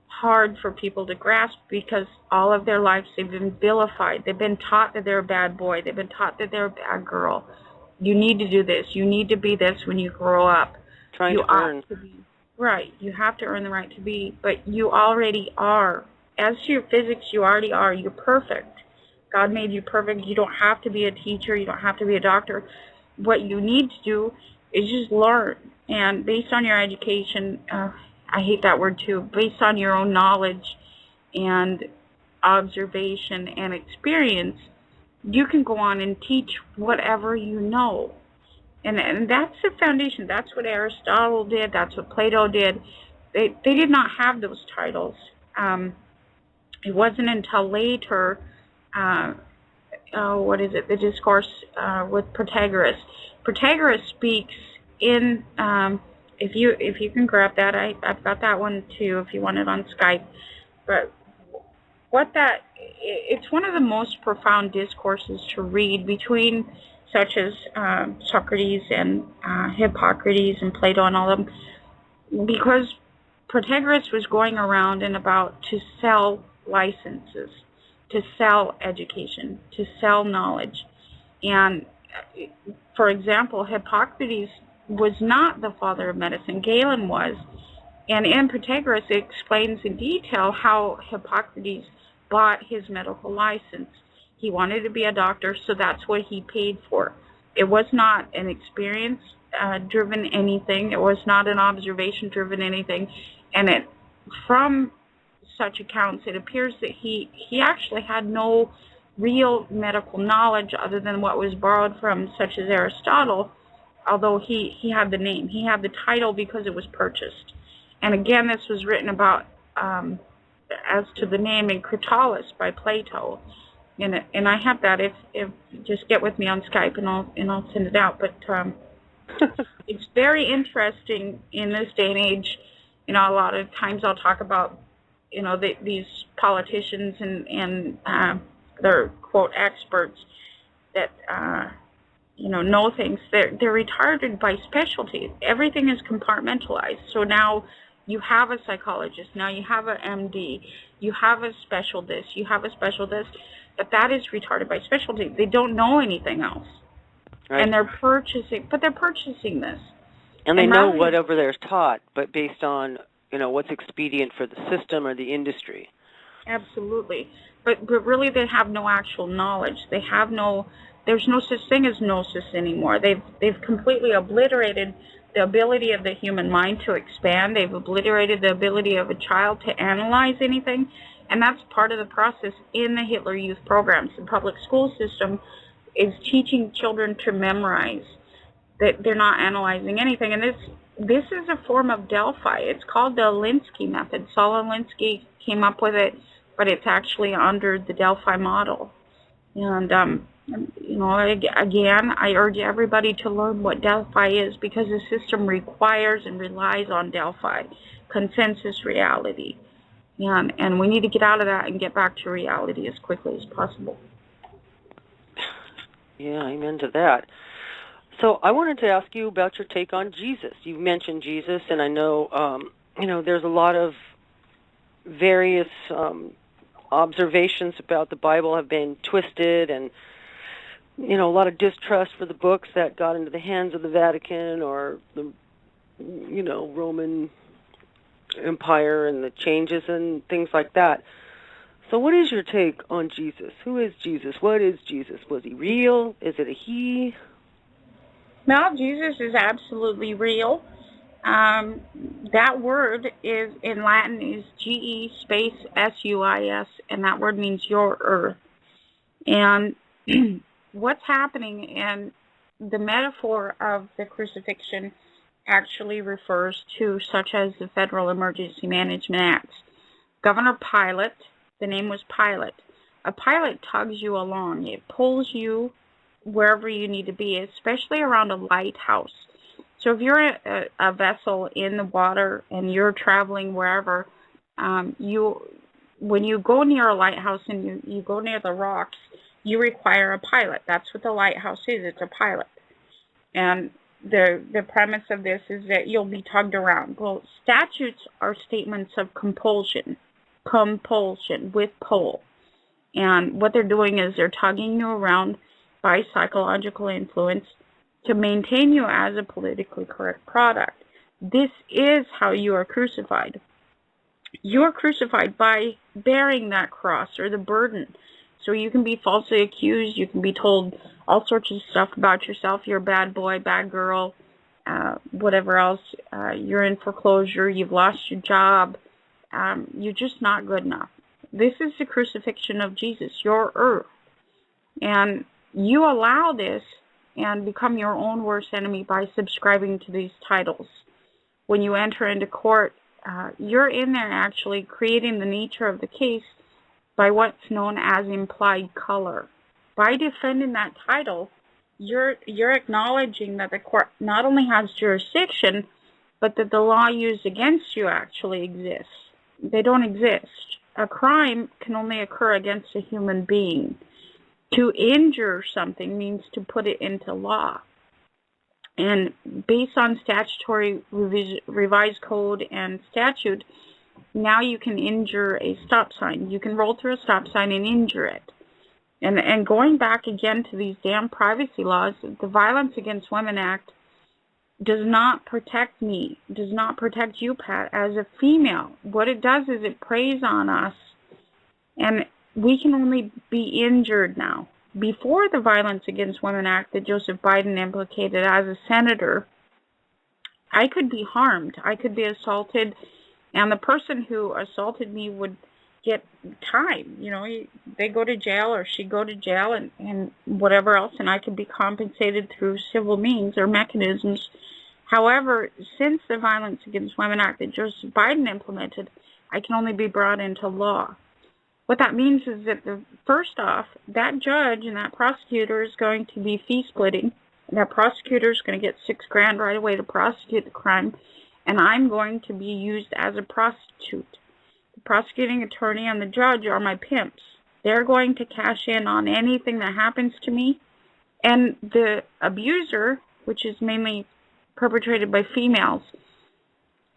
A: hard for people to grasp, because all of their lives they've been vilified. They've been taught that they're a bad boy. They've been taught that they're a bad girl. You need to do this. You need to be this when you grow up.
B: Trying to earn.
A: Right. You have to earn the right to be, but you already are. As to your physics, you already are. You're perfect. God made you perfect. You don't have to be a teacher. You don't have to be a doctor. What you need to do is just learn. And based on your education, I hate that word too, based on your own knowledge and observation and experience, you can go on and teach whatever you know. And that's the foundation. That's what Aristotle did. That's what Plato did. They did not have those titles. It wasn't until later, the discourse with Protagoras. Protagoras speaks in, if you can grab that, I've got that one too if you want it on Skype. But it's one of the most profound discourses to read between such as Socrates and Hippocrates and Plato and all of them, because Protagoras was going around and about to sell licenses, to sell education, to sell knowledge. And for example, Hippocrates was not the father of medicine. Galen was. And in Protagoras, it explains in detail how Hippocrates bought his medical license. He wanted to be a doctor, so that's what he paid for. It was not an experience-driven anything. It was not an observation-driven anything. And from such accounts, it appears that he actually had no real medical knowledge other than what was borrowed from, such as Aristotle, although he had the name. He had the title because it was purchased. And again, this was written about as to the name in Critolus by Plato. And I have that. If just get with me on Skype and I'll send it out. But it's very interesting in this day and age. You know, a lot of times I'll talk about, you know, these politicians and their quote experts that know things. They're retarded by specialty. Everything is compartmentalized. So now you have a psychologist. Now you have an MD. You have a special this. You have a special this. But that is retarded by specialty. They don't know anything else. Right. And they're purchasing this.
B: And they know whatever they're taught, but based on, you know, what's expedient for the system or the industry.
A: Absolutely. But really they have no actual knowledge. There's no such thing as gnosis anymore. They've completely obliterated the ability of the human mind to expand. They've obliterated the ability of a child to analyze anything. And that's part of the process in the Hitler Youth programs. The public school system is teaching children to memorize. That they're not analyzing anything. And this is a form of Delphi. It's called the Alinsky method. Saul Alinsky came up with it, but it's actually under the Delphi model. And, again, I urge everybody to learn what Delphi is, because the system requires and relies on Delphi, consensus reality. And we need to get out of that and get back to reality as quickly as possible.
B: Yeah, amen to that. So I wanted to ask you about your take on Jesus. You've mentioned Jesus, and I know, there's a lot of various observations about the Bible have been twisted, and a lot of distrust for the books that got into the hands of the Vatican or the Roman Empire and the changes and things like that. So what is your take on Jesus? Who is Jesus? What is Jesus? Was he real? Is it a he?
A: Well, Jesus is absolutely real. That word is in Latin is GE space SUIS, and that word means your earth. And what's happening, and the metaphor of the crucifixion actually refers to such as the Federal Emergency Management Act. Governor Pilate, the name was Pilate. A pilot tugs you along. It pulls you wherever you need to be, especially around a lighthouse. So if you're a vessel in the water and you're traveling wherever, when you go near a lighthouse and you go near the rocks, you require a pilot. That's what the lighthouse is. It's a pilot. And the premise of this is that you'll be tugged around. Well, statutes are statements of compulsion with pull. And what they're doing is they're tugging you around by psychological influence to maintain you as a politically correct product. This is how you are crucified. You are crucified by bearing that cross or the burden. So you can be falsely accused. You can be told all sorts of stuff about yourself. You're a bad boy, bad girl, whatever else. You're in foreclosure. You've lost your job. You're just not good enough. This is the crucifixion of Jesus, your earth. And you allow this and become your own worst enemy by subscribing to these titles. When you enter into court, you're in there actually creating the nature of the case by what's known as implied color. By defending that title, you're acknowledging that the court not only has jurisdiction, but that the law used against you actually exists. They don't exist. A crime can only occur against a human being. To injure something means to put it into law. And based on statutory revised code and statute, now you can injure a stop sign. You can roll through a stop sign and injure it. And going back again to these damn privacy laws, the Violence Against Women Act does not protect me, does not protect you, Pat, as a female. What it does is it preys on us, and we can only be injured now. Before the Violence Against Women Act that Joseph Biden implicated as a senator, I could be harmed. I could be assaulted, and the person who assaulted me would get time. They go to jail or she'd go to jail and whatever else, and I could be compensated through civil means or mechanisms. However, since the Violence Against Women Act that Joseph Biden implemented, I can only be brought into law. What that means is that first off, that judge and that prosecutor is going to be fee splitting. That prosecutor is going to get $6,000 right away to prosecute the crime, and I'm going to be used as a prostitute. The prosecuting attorney and the judge are my pimps. They're going to cash in on anything that happens to me, and the abuser, which is mainly perpetrated by females,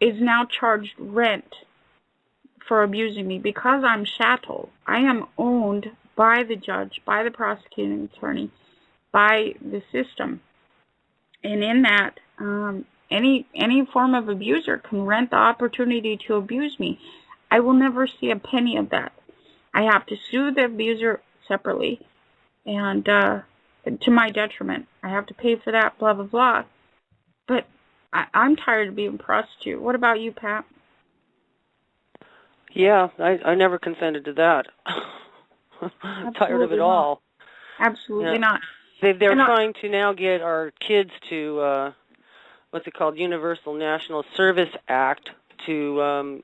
A: is now charged rent for abusing me because I'm chattel. I am owned by the judge, by the prosecuting attorney, by the system. And in that, any form of abuser can rent the opportunity to abuse me. I will never see a penny of that. I have to sue the abuser separately, and to my detriment. I have to pay for that, blah, blah, blah. But I'm tired of being a prostitute. What about you, Pat?
B: Yeah, I never consented to that. I'm tired of it all.
A: Absolutely not.
B: They're trying to now get our kids to what's it called, Universal National Service Act to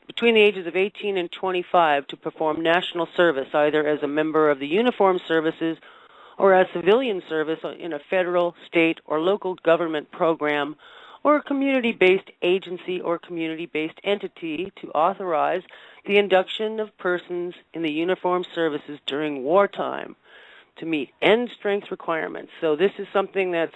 B: between the ages of 18 and 25 to perform national service, either as a member of the uniformed services or as civilian service in a federal, state, or local government program or a community-based agency or community-based entity to authorize the induction of persons in the uniformed services during wartime to meet end strength requirements. So this is something that's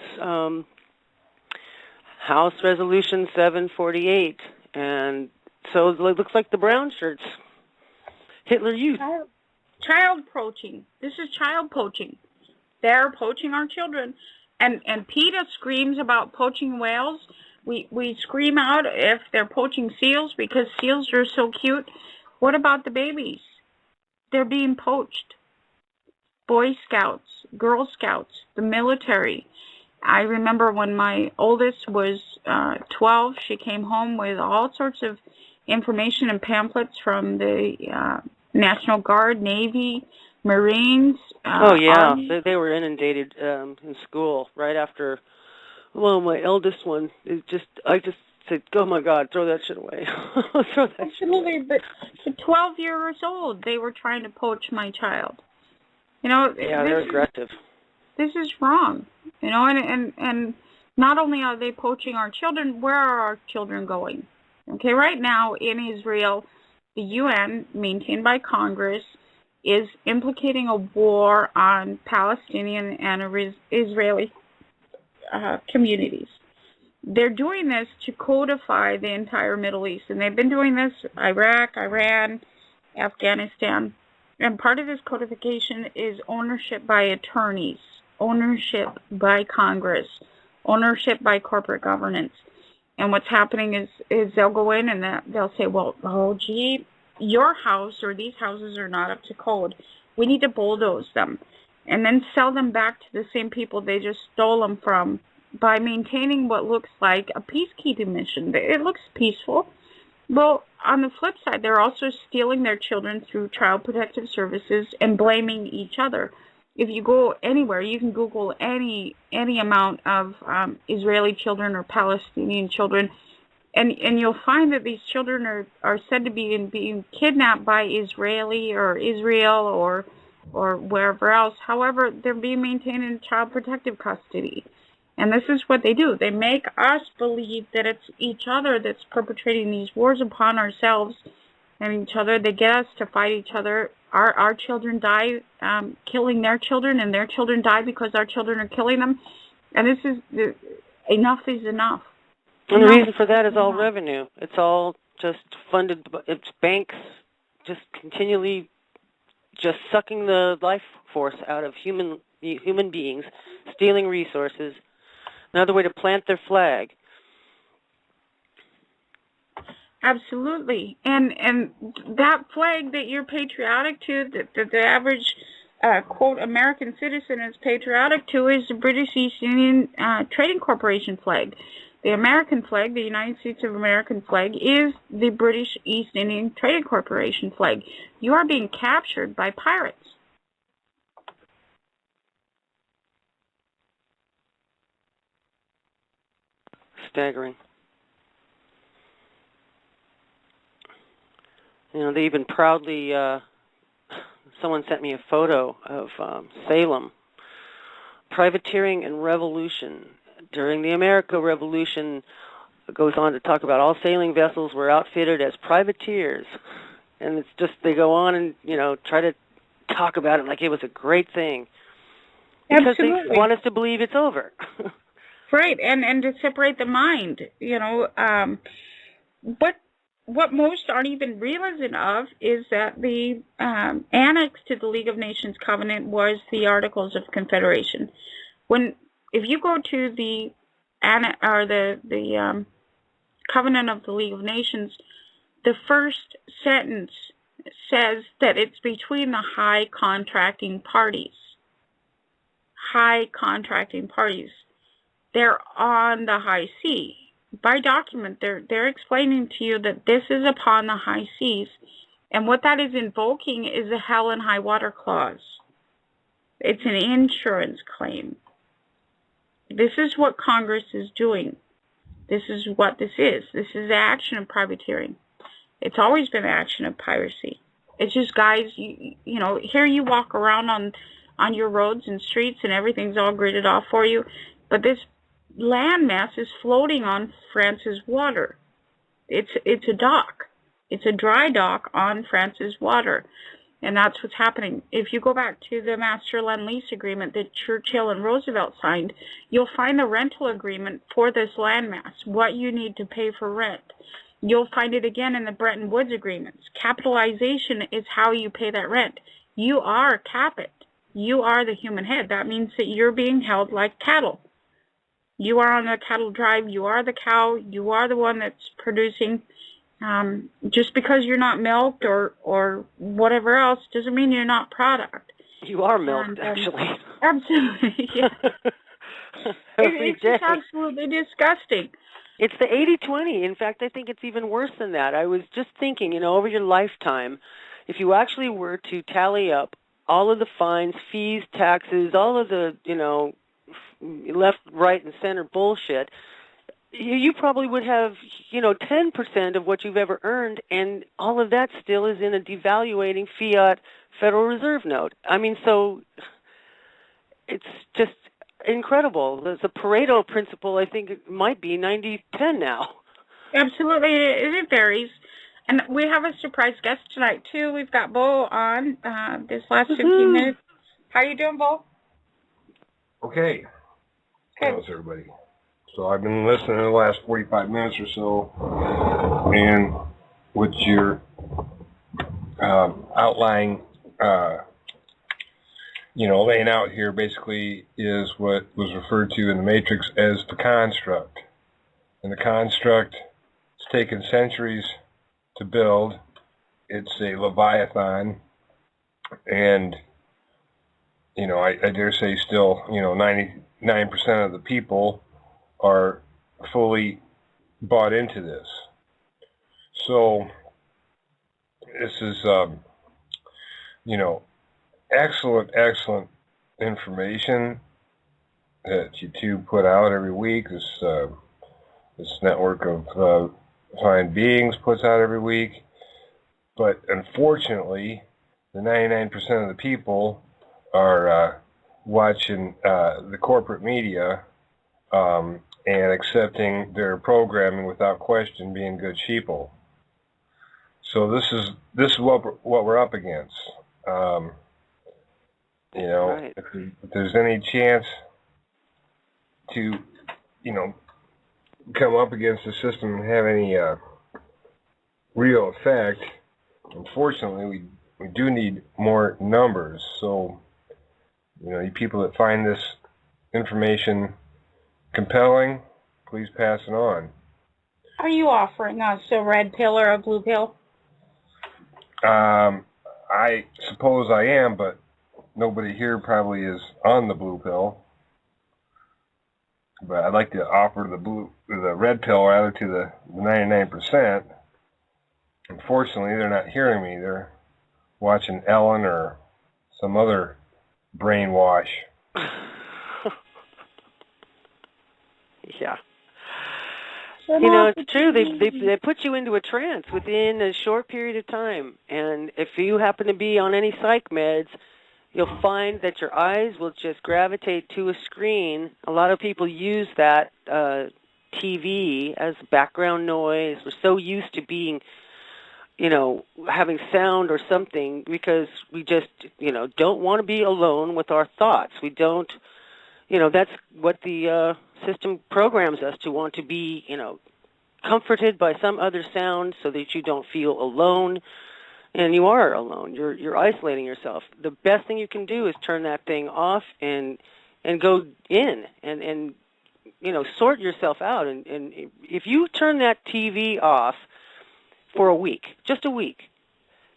B: House Resolution 748, and so it looks like the brown shirts. Hitler Youth.
A: Child poaching. This is child poaching. They're poaching our children. And PETA screams about poaching whales. We scream out if they're poaching seals because seals are so cute. What about the babies? They're being poached. Boy Scouts, Girl Scouts, the military. I remember when my oldest was 12, she came home with all sorts of information and pamphlets from the National Guard, Navy, Marines.
B: Oh yeah,
A: Army.
B: they were inundated in school right after. Well, my eldest one I just said, "Oh my God, throw that shit away." Throw that
A: Absolutely,
B: shit away.
A: but 12 years old, they were trying to poach my child. You know,
B: yeah, they're aggressive.
A: This is wrong. You know, and not only are they poaching our children, where are our children going? Okay, right now in Israel, the UN, maintained by Congress, is implicating a war on Palestinian and Israeli communities. They're doing this to codify the entire Middle East, and they've been doing this Iraq, Iran, Afghanistan. And part of this codification is ownership by attorneys, ownership by Congress, ownership by corporate governance. And what's happening is they'll go in and they'll say, well, oh, gee, your house or these houses are not up to code. We need to bulldoze them and then sell them back to the same people they just stole them from by maintaining what looks like a peacekeeping mission. It looks peaceful. Well, on the flip side, they're also stealing their children through Child Protective Services and blaming each other. If you go anywhere, you can Google any amount of Israeli children or Palestinian children, and you'll find that these children are said to be being kidnapped by Israeli or Israel or wherever else. However, they're being maintained in child protective custody. And this is what they do. They make us believe that it's each other that's perpetrating these wars upon ourselves and each other. They get us to fight each other. Our children die killing their children, and their children die because our children are killing them. And this is, enough is enough.
B: And the reason for that is all revenue. It's all just funded. It's banks just continually just sucking the life force out of human beings, stealing resources. Another way to plant their flag.
A: Absolutely. And that flag that you're patriotic to, that the average, quote, American citizen is patriotic to, is the British East Indian Trading Corporation flag. The American flag, the United States of American flag, is the British East Indian Trading Corporation flag. You are being captured by pirates.
B: Staggering. You know, they even proudly, someone sent me a photo of Salem. Privateering and revolution. During the American Revolution, it goes on to talk about all sailing vessels were outfitted as privateers. And it's just, they go on and, you know, try to talk about it like it was a great thing. Because
A: Absolutely.
B: They want us to believe it's over.
A: Right, and to separate the mind, you know. But what most aren't even realizing of is that the annex to the League of Nations Covenant was the Articles of Confederation. If you go to the Covenant of the League of Nations, the first sentence says that it's between the high contracting parties. High contracting parties. They're on the high sea. By document, they're explaining to you that this is upon the high seas, and what that is invoking is the hell and high water clause. It's an insurance claim. This is what Congress is doing. This is what this is. This is the action of privateering. It's always been the action of piracy. It's just, guys, you know, here you walk around on your roads and streets and everything's all gridded off for you, but this landmass is floating on France's water. It's a dock. It's a dry dock on France's water. And that's what's happening. If you go back to the Master Lend-Lease Agreement that Churchill and Roosevelt signed, you'll find the rental agreement for this landmass, what you need to pay for rent. You'll find it again in the Bretton Woods agreements. Capitalization is how you pay that rent. You are capit. You are the human head. That means that you're being held like cattle. You are on the cattle drive. You are the cow. You are the one that's producing. Just because you're not milked or whatever else doesn't mean you're not product.
B: You are milked, actually.
A: Absolutely, yeah. It's just absolutely disgusting.
B: It's the 80-20. In fact, I think it's even worse than that. I was just thinking, over your lifetime, if you actually were to tally up all of the fines, fees, taxes, all of the, left, right, and center bullshit, you probably would have, 10% of what you've ever earned, and all of that still is in a devaluating fiat Federal Reserve note. I mean, so it's just incredible. The Pareto principle, I think, it might be 90-10 now.
A: Absolutely, it varies. And we have a surprise guest tonight, too. We've got Bo on this last 15 minutes. How you doing, Bo?
E: Okay.
A: Good.
E: How's everybody? So I've been listening to the last 45 minutes or so, and what you're outlining, laying out here basically is what was referred to in the Matrix as the construct. And the construct, it's taken centuries to build. It's a Leviathan, and, I dare say still, 99% of the people are fully bought into this. So this is, excellent information that you two put out every week. This network of fine beings puts out every week. But unfortunately, the 99% of the people are watching the corporate media and accepting their programming without question, being good sheeple. So this is what we're up against.
B: Right.
E: If there's any chance to, come up against the system and have any real effect, unfortunately, we do need more numbers. So, you people that find this information compelling, please pass it on.
A: Are you offering us a red pill or a blue pill?
E: I suppose I am, but nobody here probably is on the blue pill. But I'd like to offer the red pill rather to the 99%. Unfortunately, they're not hearing me. They're watching Ellen or some other brainwash.
B: Yeah. It's true. They put you into a trance within a short period of time. And if you happen to be on any psych meds, you'll find that your eyes will just gravitate to a screen. A lot of people use that TV as background noise. We're so used to being, having sound or something because we just, don't want to be alone with our thoughts. We don't, that's what the system programs us to want to be, comforted by some other sound so that you don't feel alone. And you are alone. You're isolating yourself. The best thing you can do is turn that thing off and go in and sort yourself out. And if you turn that TV off for a week, just a week,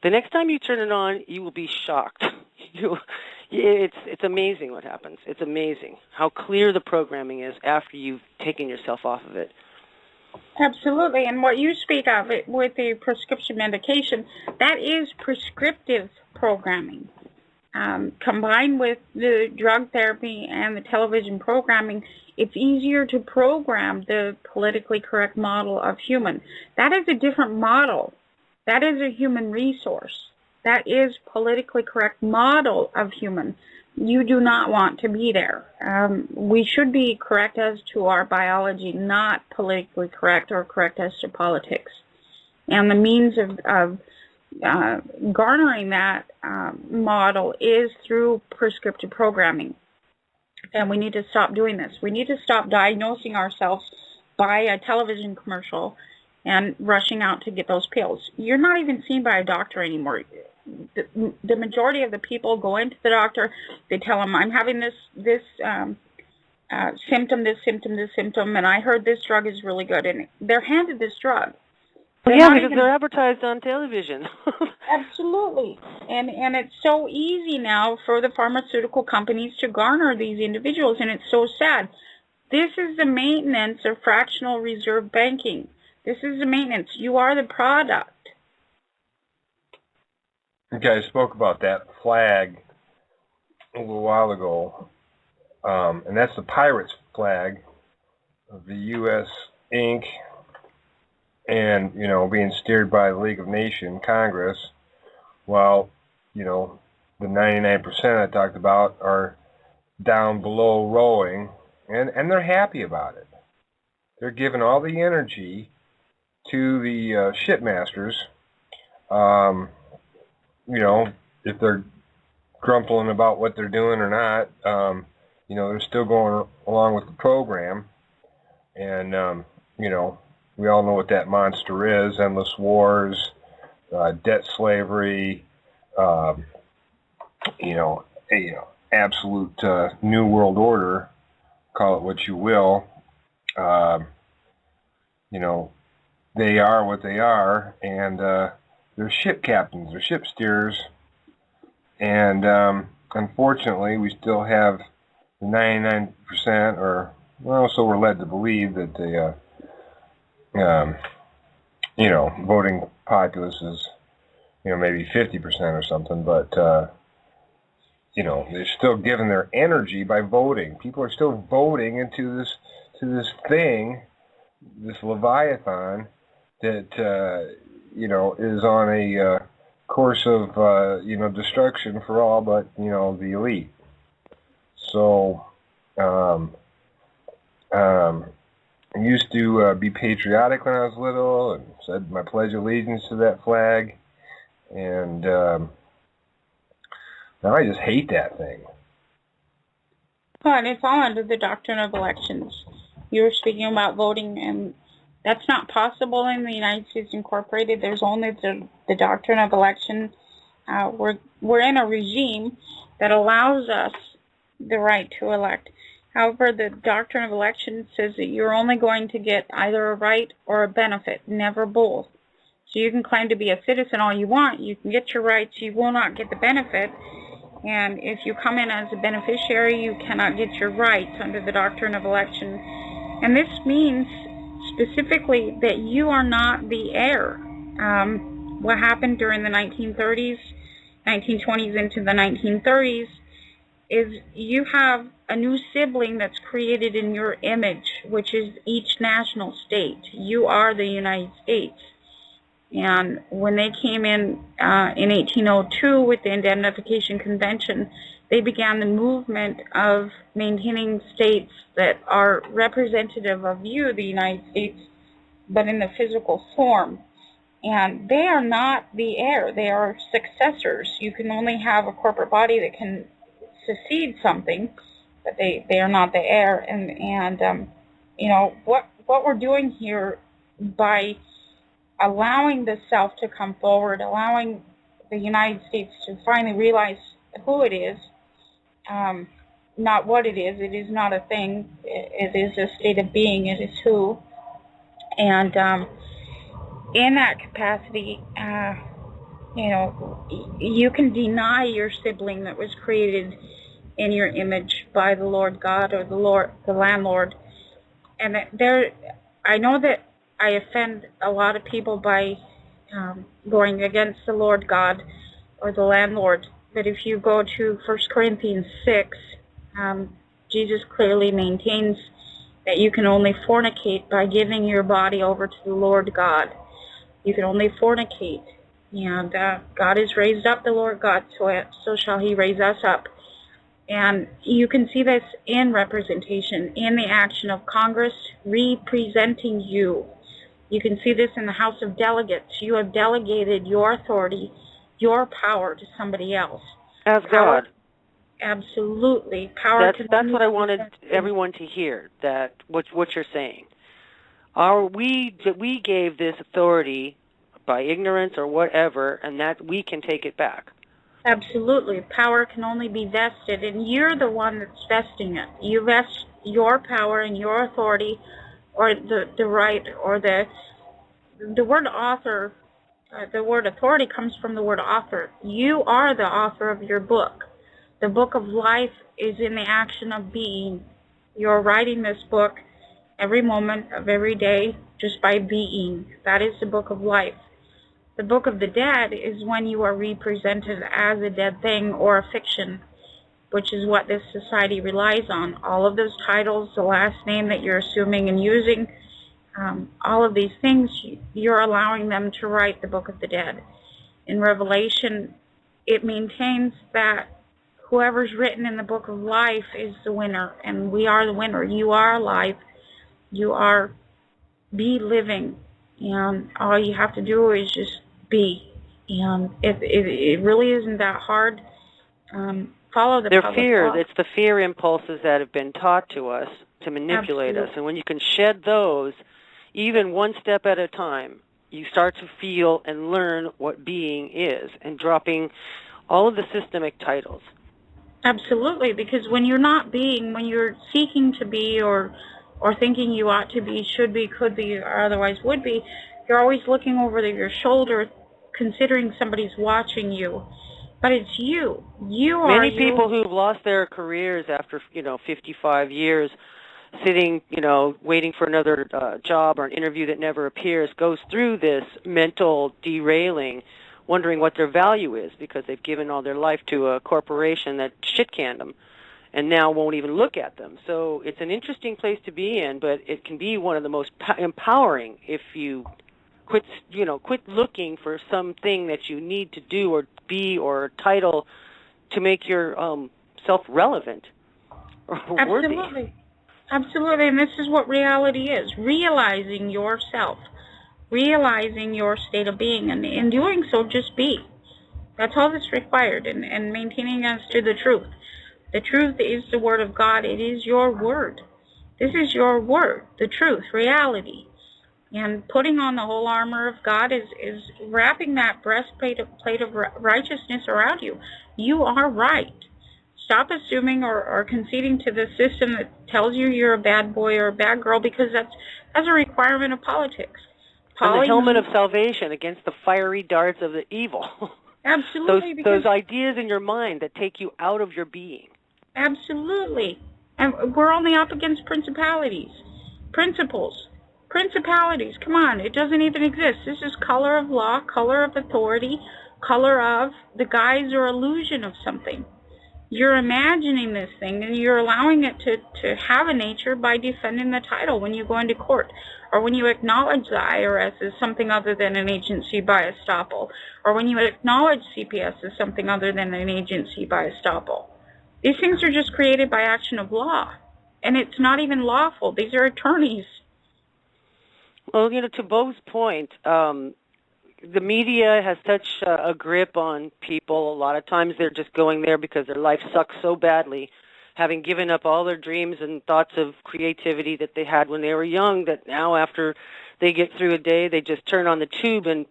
B: the next time you turn it on, you will be shocked. It's amazing what happens. It's amazing how clear the programming is after you've taken yourself off of it.
A: Absolutely, and what you speak of it with the prescription medication, that is prescriptive programming. Combined with the drug therapy and the television programming, it's easier to program the politically correct model of human. That is a different model. That is a human resource. That is politically correct model of human. You do not want to be there. We should be correct as to our biology, not politically correct or correct as to politics. And the means of garnering that model is through prescriptive programming. And we need to stop doing this. We need to stop diagnosing ourselves by a television commercial and rushing out to get those pills. You're not even seen by a doctor anymore. The majority of the people go into the doctor, they tell them, I'm having this symptom, and I heard this drug is really good. And they're handed this drug.
B: Well, yeah, because they're advertised on television.
A: Absolutely. And it's so easy now for the pharmaceutical companies to garner these individuals, and it's so sad. This is the maintenance of fractional reserve banking. This is the maintenance. You are the product.
E: You guys spoke about that flag a little while ago, and that's the pirate's flag of the U.S. Inc., and, being steered by the League of Nations, Congress, while, the 99% I talked about are down below rowing, and they're happy about it. They're giving all the energy to the shipmasters. If they're grumbling about what they're doing or not, they're still going along with the program. And, we all know what that monster is: endless wars, debt slavery, absolute new world order. Call it what you will. They are what they are, and they're ship captains, they're ship steerers, and unfortunately, we still have the 99%, or so we're led to believe that the voting populace is, maybe 50% or something, but, they're still giving their energy by voting. People are still voting into this thing, this Leviathan, that, is on a course of, destruction for all but, the elite. So, I used to be patriotic when I was little and said my pledge of allegiance to that flag. And now I just hate that thing.
A: Well, and it's all under the doctrine of elections. You were speaking about voting, and that's not possible in the United States Incorporated. There's only the doctrine of election. We're in a regime that allows us the right to elect. However, the doctrine of election says that you're only going to get either a right or a benefit, never both. So you can claim to be a citizen all you want. You can get your rights. You will not get the benefit. And if you come in as a beneficiary, you cannot get your rights under the doctrine of election. And this means specifically that you are not the heir. What happened during the 1930s, 1920s into the 1930s, is you have a new sibling that's created in your image, which is each national state. You are the United States. And when they came in 1802 with the Indemnification Convention, they began the movement of maintaining states that are representative of you, the United States, but in the physical form. And they are not the heir. They are successors. You can only have a corporate body that can succeed something, but they are not the heir. And what we're doing here by allowing the South to come forward, allowing the United States to finally realize who it is, not what it is. It is not a thing. It is a state of being. It is who. And in that capacity, you can deny your sibling that was created in your image by the Lord God or the landlord. And I know that I offend a lot of people by going against the Lord God or the landlord. But if you go to 1 Corinthians 6, Jesus clearly maintains that you can only fornicate by giving your body over to the Lord God. You can only fornicate. And God has raised up the Lord God, so shall he raise us up. And you can see this in representation, in the action of Congress representing you. You can see this in the House of Delegates. You have delegated your authority, your power to somebody else.
B: As God.
A: Absolutely. Power.
B: That's what I wanted everyone to hear, that what you're saying. We gave this authority by ignorance or whatever, and that we can take it back.
A: Absolutely. Power can only be vested, and you're the one that's vesting it. You vest your power and your authority, or the right, or the word author, the word authority comes from the word author. You are the author of your book. The book of life is in the action of being. You're writing this book every moment of every day just by being. That is the book of life. The book of the dead is when you are represented as a dead thing or a fiction, which is what this society relies on. All of those titles, the last name that you're assuming and using, all of these things, you're allowing them to write the book of the dead. In Revelation, it maintains that whoever's written in the book of life is the winner, and we are the winner. You are alive. You are be living, and all you have to do is just be. And it really isn't that hard. Follow the public law.
B: It's the fear impulses that have been taught to us to manipulate us. And when you can shed those, even one step at a time, you start to feel and learn what being is, and dropping all of the systemic titles.
A: Absolutely, because when you're not being, when you're seeking to be or thinking you ought to be, should be, could be, or otherwise would be, you're always looking over your shoulder, considering somebody's watching you. But it's you. You are
B: Many people who've lost their careers after, 55 years, sitting, waiting for another job or an interview that never appears, goes through this mental derailing, wondering what their value is because they've given all their life to a corporation that shit-canned them and now won't even look at them. So it's an interesting place to be in, but it can be one of the most empowering if you quit looking for something that you need to do or be or title to make your self relevant or worthy.
A: Absolutely, and this is what reality is: realizing yourself, realizing your state of being, and in doing so, just be. That's all that's required, and maintaining us to the truth. The truth is the word of God. It is your word. This is your word, the truth, reality. And putting on the whole armor of God is wrapping that breastplate of righteousness around you. You are right. Stop assuming or conceding to the system that tells you you're a bad boy or a bad girl, because that's a requirement of politics.
B: And the helmet of salvation against the fiery darts of the evil.
A: Absolutely.
B: Those ideas in your mind that take you out of your being.
A: Absolutely. And we're only up against principalities, principles. Principalities, come on, it doesn't even exist. This is color of law, color of authority, color of the guise or illusion of something. You're imagining this thing, and you're allowing it to have a nature by defending the title when you go into court, or when you acknowledge the IRS as something other than an agency by estoppel, or when you acknowledge CPS as something other than an agency by estoppel. These things are just created by action of law, and it's not even lawful. These are attorneys.
B: Well, to Bo's point, the media has such a grip on people. A lot of times they're just going there because their life sucks so badly, having given up all their dreams and thoughts of creativity that they had when they were young, that now after they get through a day, they just turn on the tube and,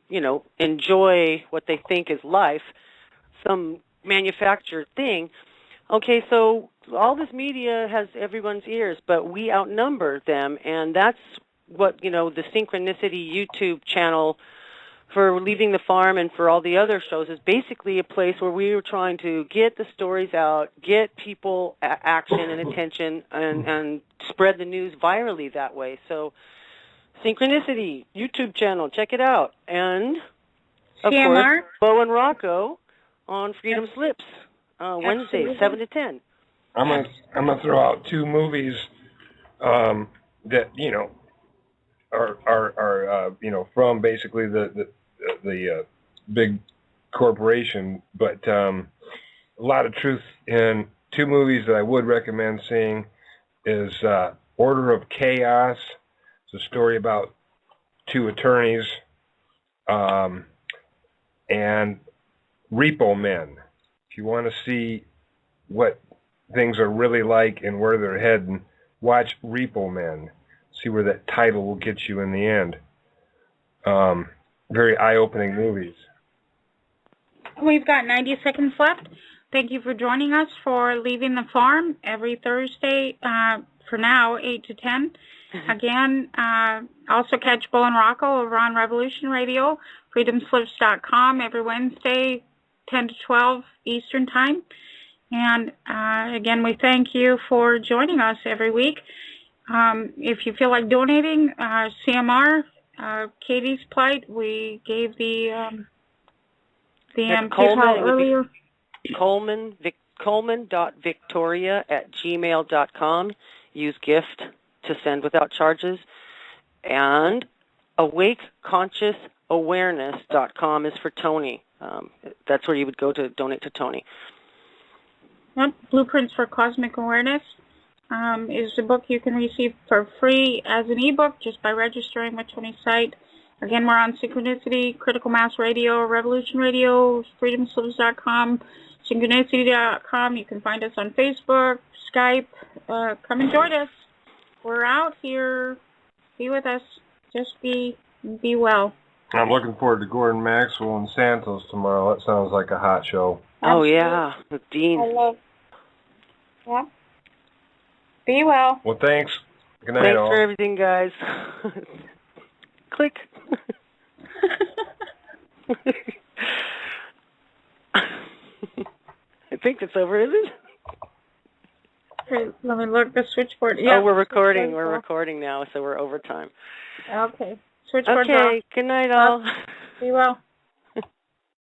B: enjoy what they think is life, some manufactured thing. Okay, so all this media has everyone's ears, but we outnumber them, and that's what, the Syncrenicity YouTube channel for Leaving the Farm and for all the other shows is basically a place where we were trying to get the stories out, get people action and attention, and spread the news virally that way. So Syncrenicity YouTube channel, check it out. And, of course, Bo and Rocco on Freedom Slips, Wednesday, 7 to 10.
E: I'm gonna throw out two movies that are from basically the big corporation, but a lot of truth in two movies that I would recommend seeing is Order of Chaos. It's a story about two attorneys, and Repo Men. If you want to see what things are really like and where they're heading, watch Repo Men. See where that title will get you in the end. Very eye-opening movies.
A: We've got 90 seconds left. Thank you for joining us for Leaving the Farm every Thursday, for now, 8 to 10. Again, also catch Bull and Rocco over on Revolution Radio, freedomslips.com every Wednesday, 10 to 12 Eastern Time. And again, we thank you for joining us every week. If you feel like donating, CMR, Katie's plight, we gave the PayPal earlier.
B: Coleman.victoria@gmail.com. Use gift to send without charges. And awakeconsciousawareness.com is for Tony. That's where you would go to donate to Tony.
A: Yep. Blueprints for Cosmic Awareness is a book you can receive for free as an ebook just by registering with Tony's site. Again, we're on Synchronicity, Critical Mass Radio, Revolution Radio, freedomslips.com, synchronicity.com. You can find us on Facebook, Skype. Come and join us. We're out here. Be with us. Just be well.
E: I'm looking forward to Gordon Maxwell and Santos tomorrow. That sounds like a hot show.
B: Oh, yeah, with Dean.
A: I love. Yeah. Be well.
E: Well, thanks. Good night,
B: Thanks
E: all.
B: for everything, guys. Click. I think it's over, is it?
A: Okay, let me look the switchboard. Yeah,
B: we're recording. We're recording now, so we're over time.
A: Okay. Switchboard
B: Okay, good night, all.
A: Be well.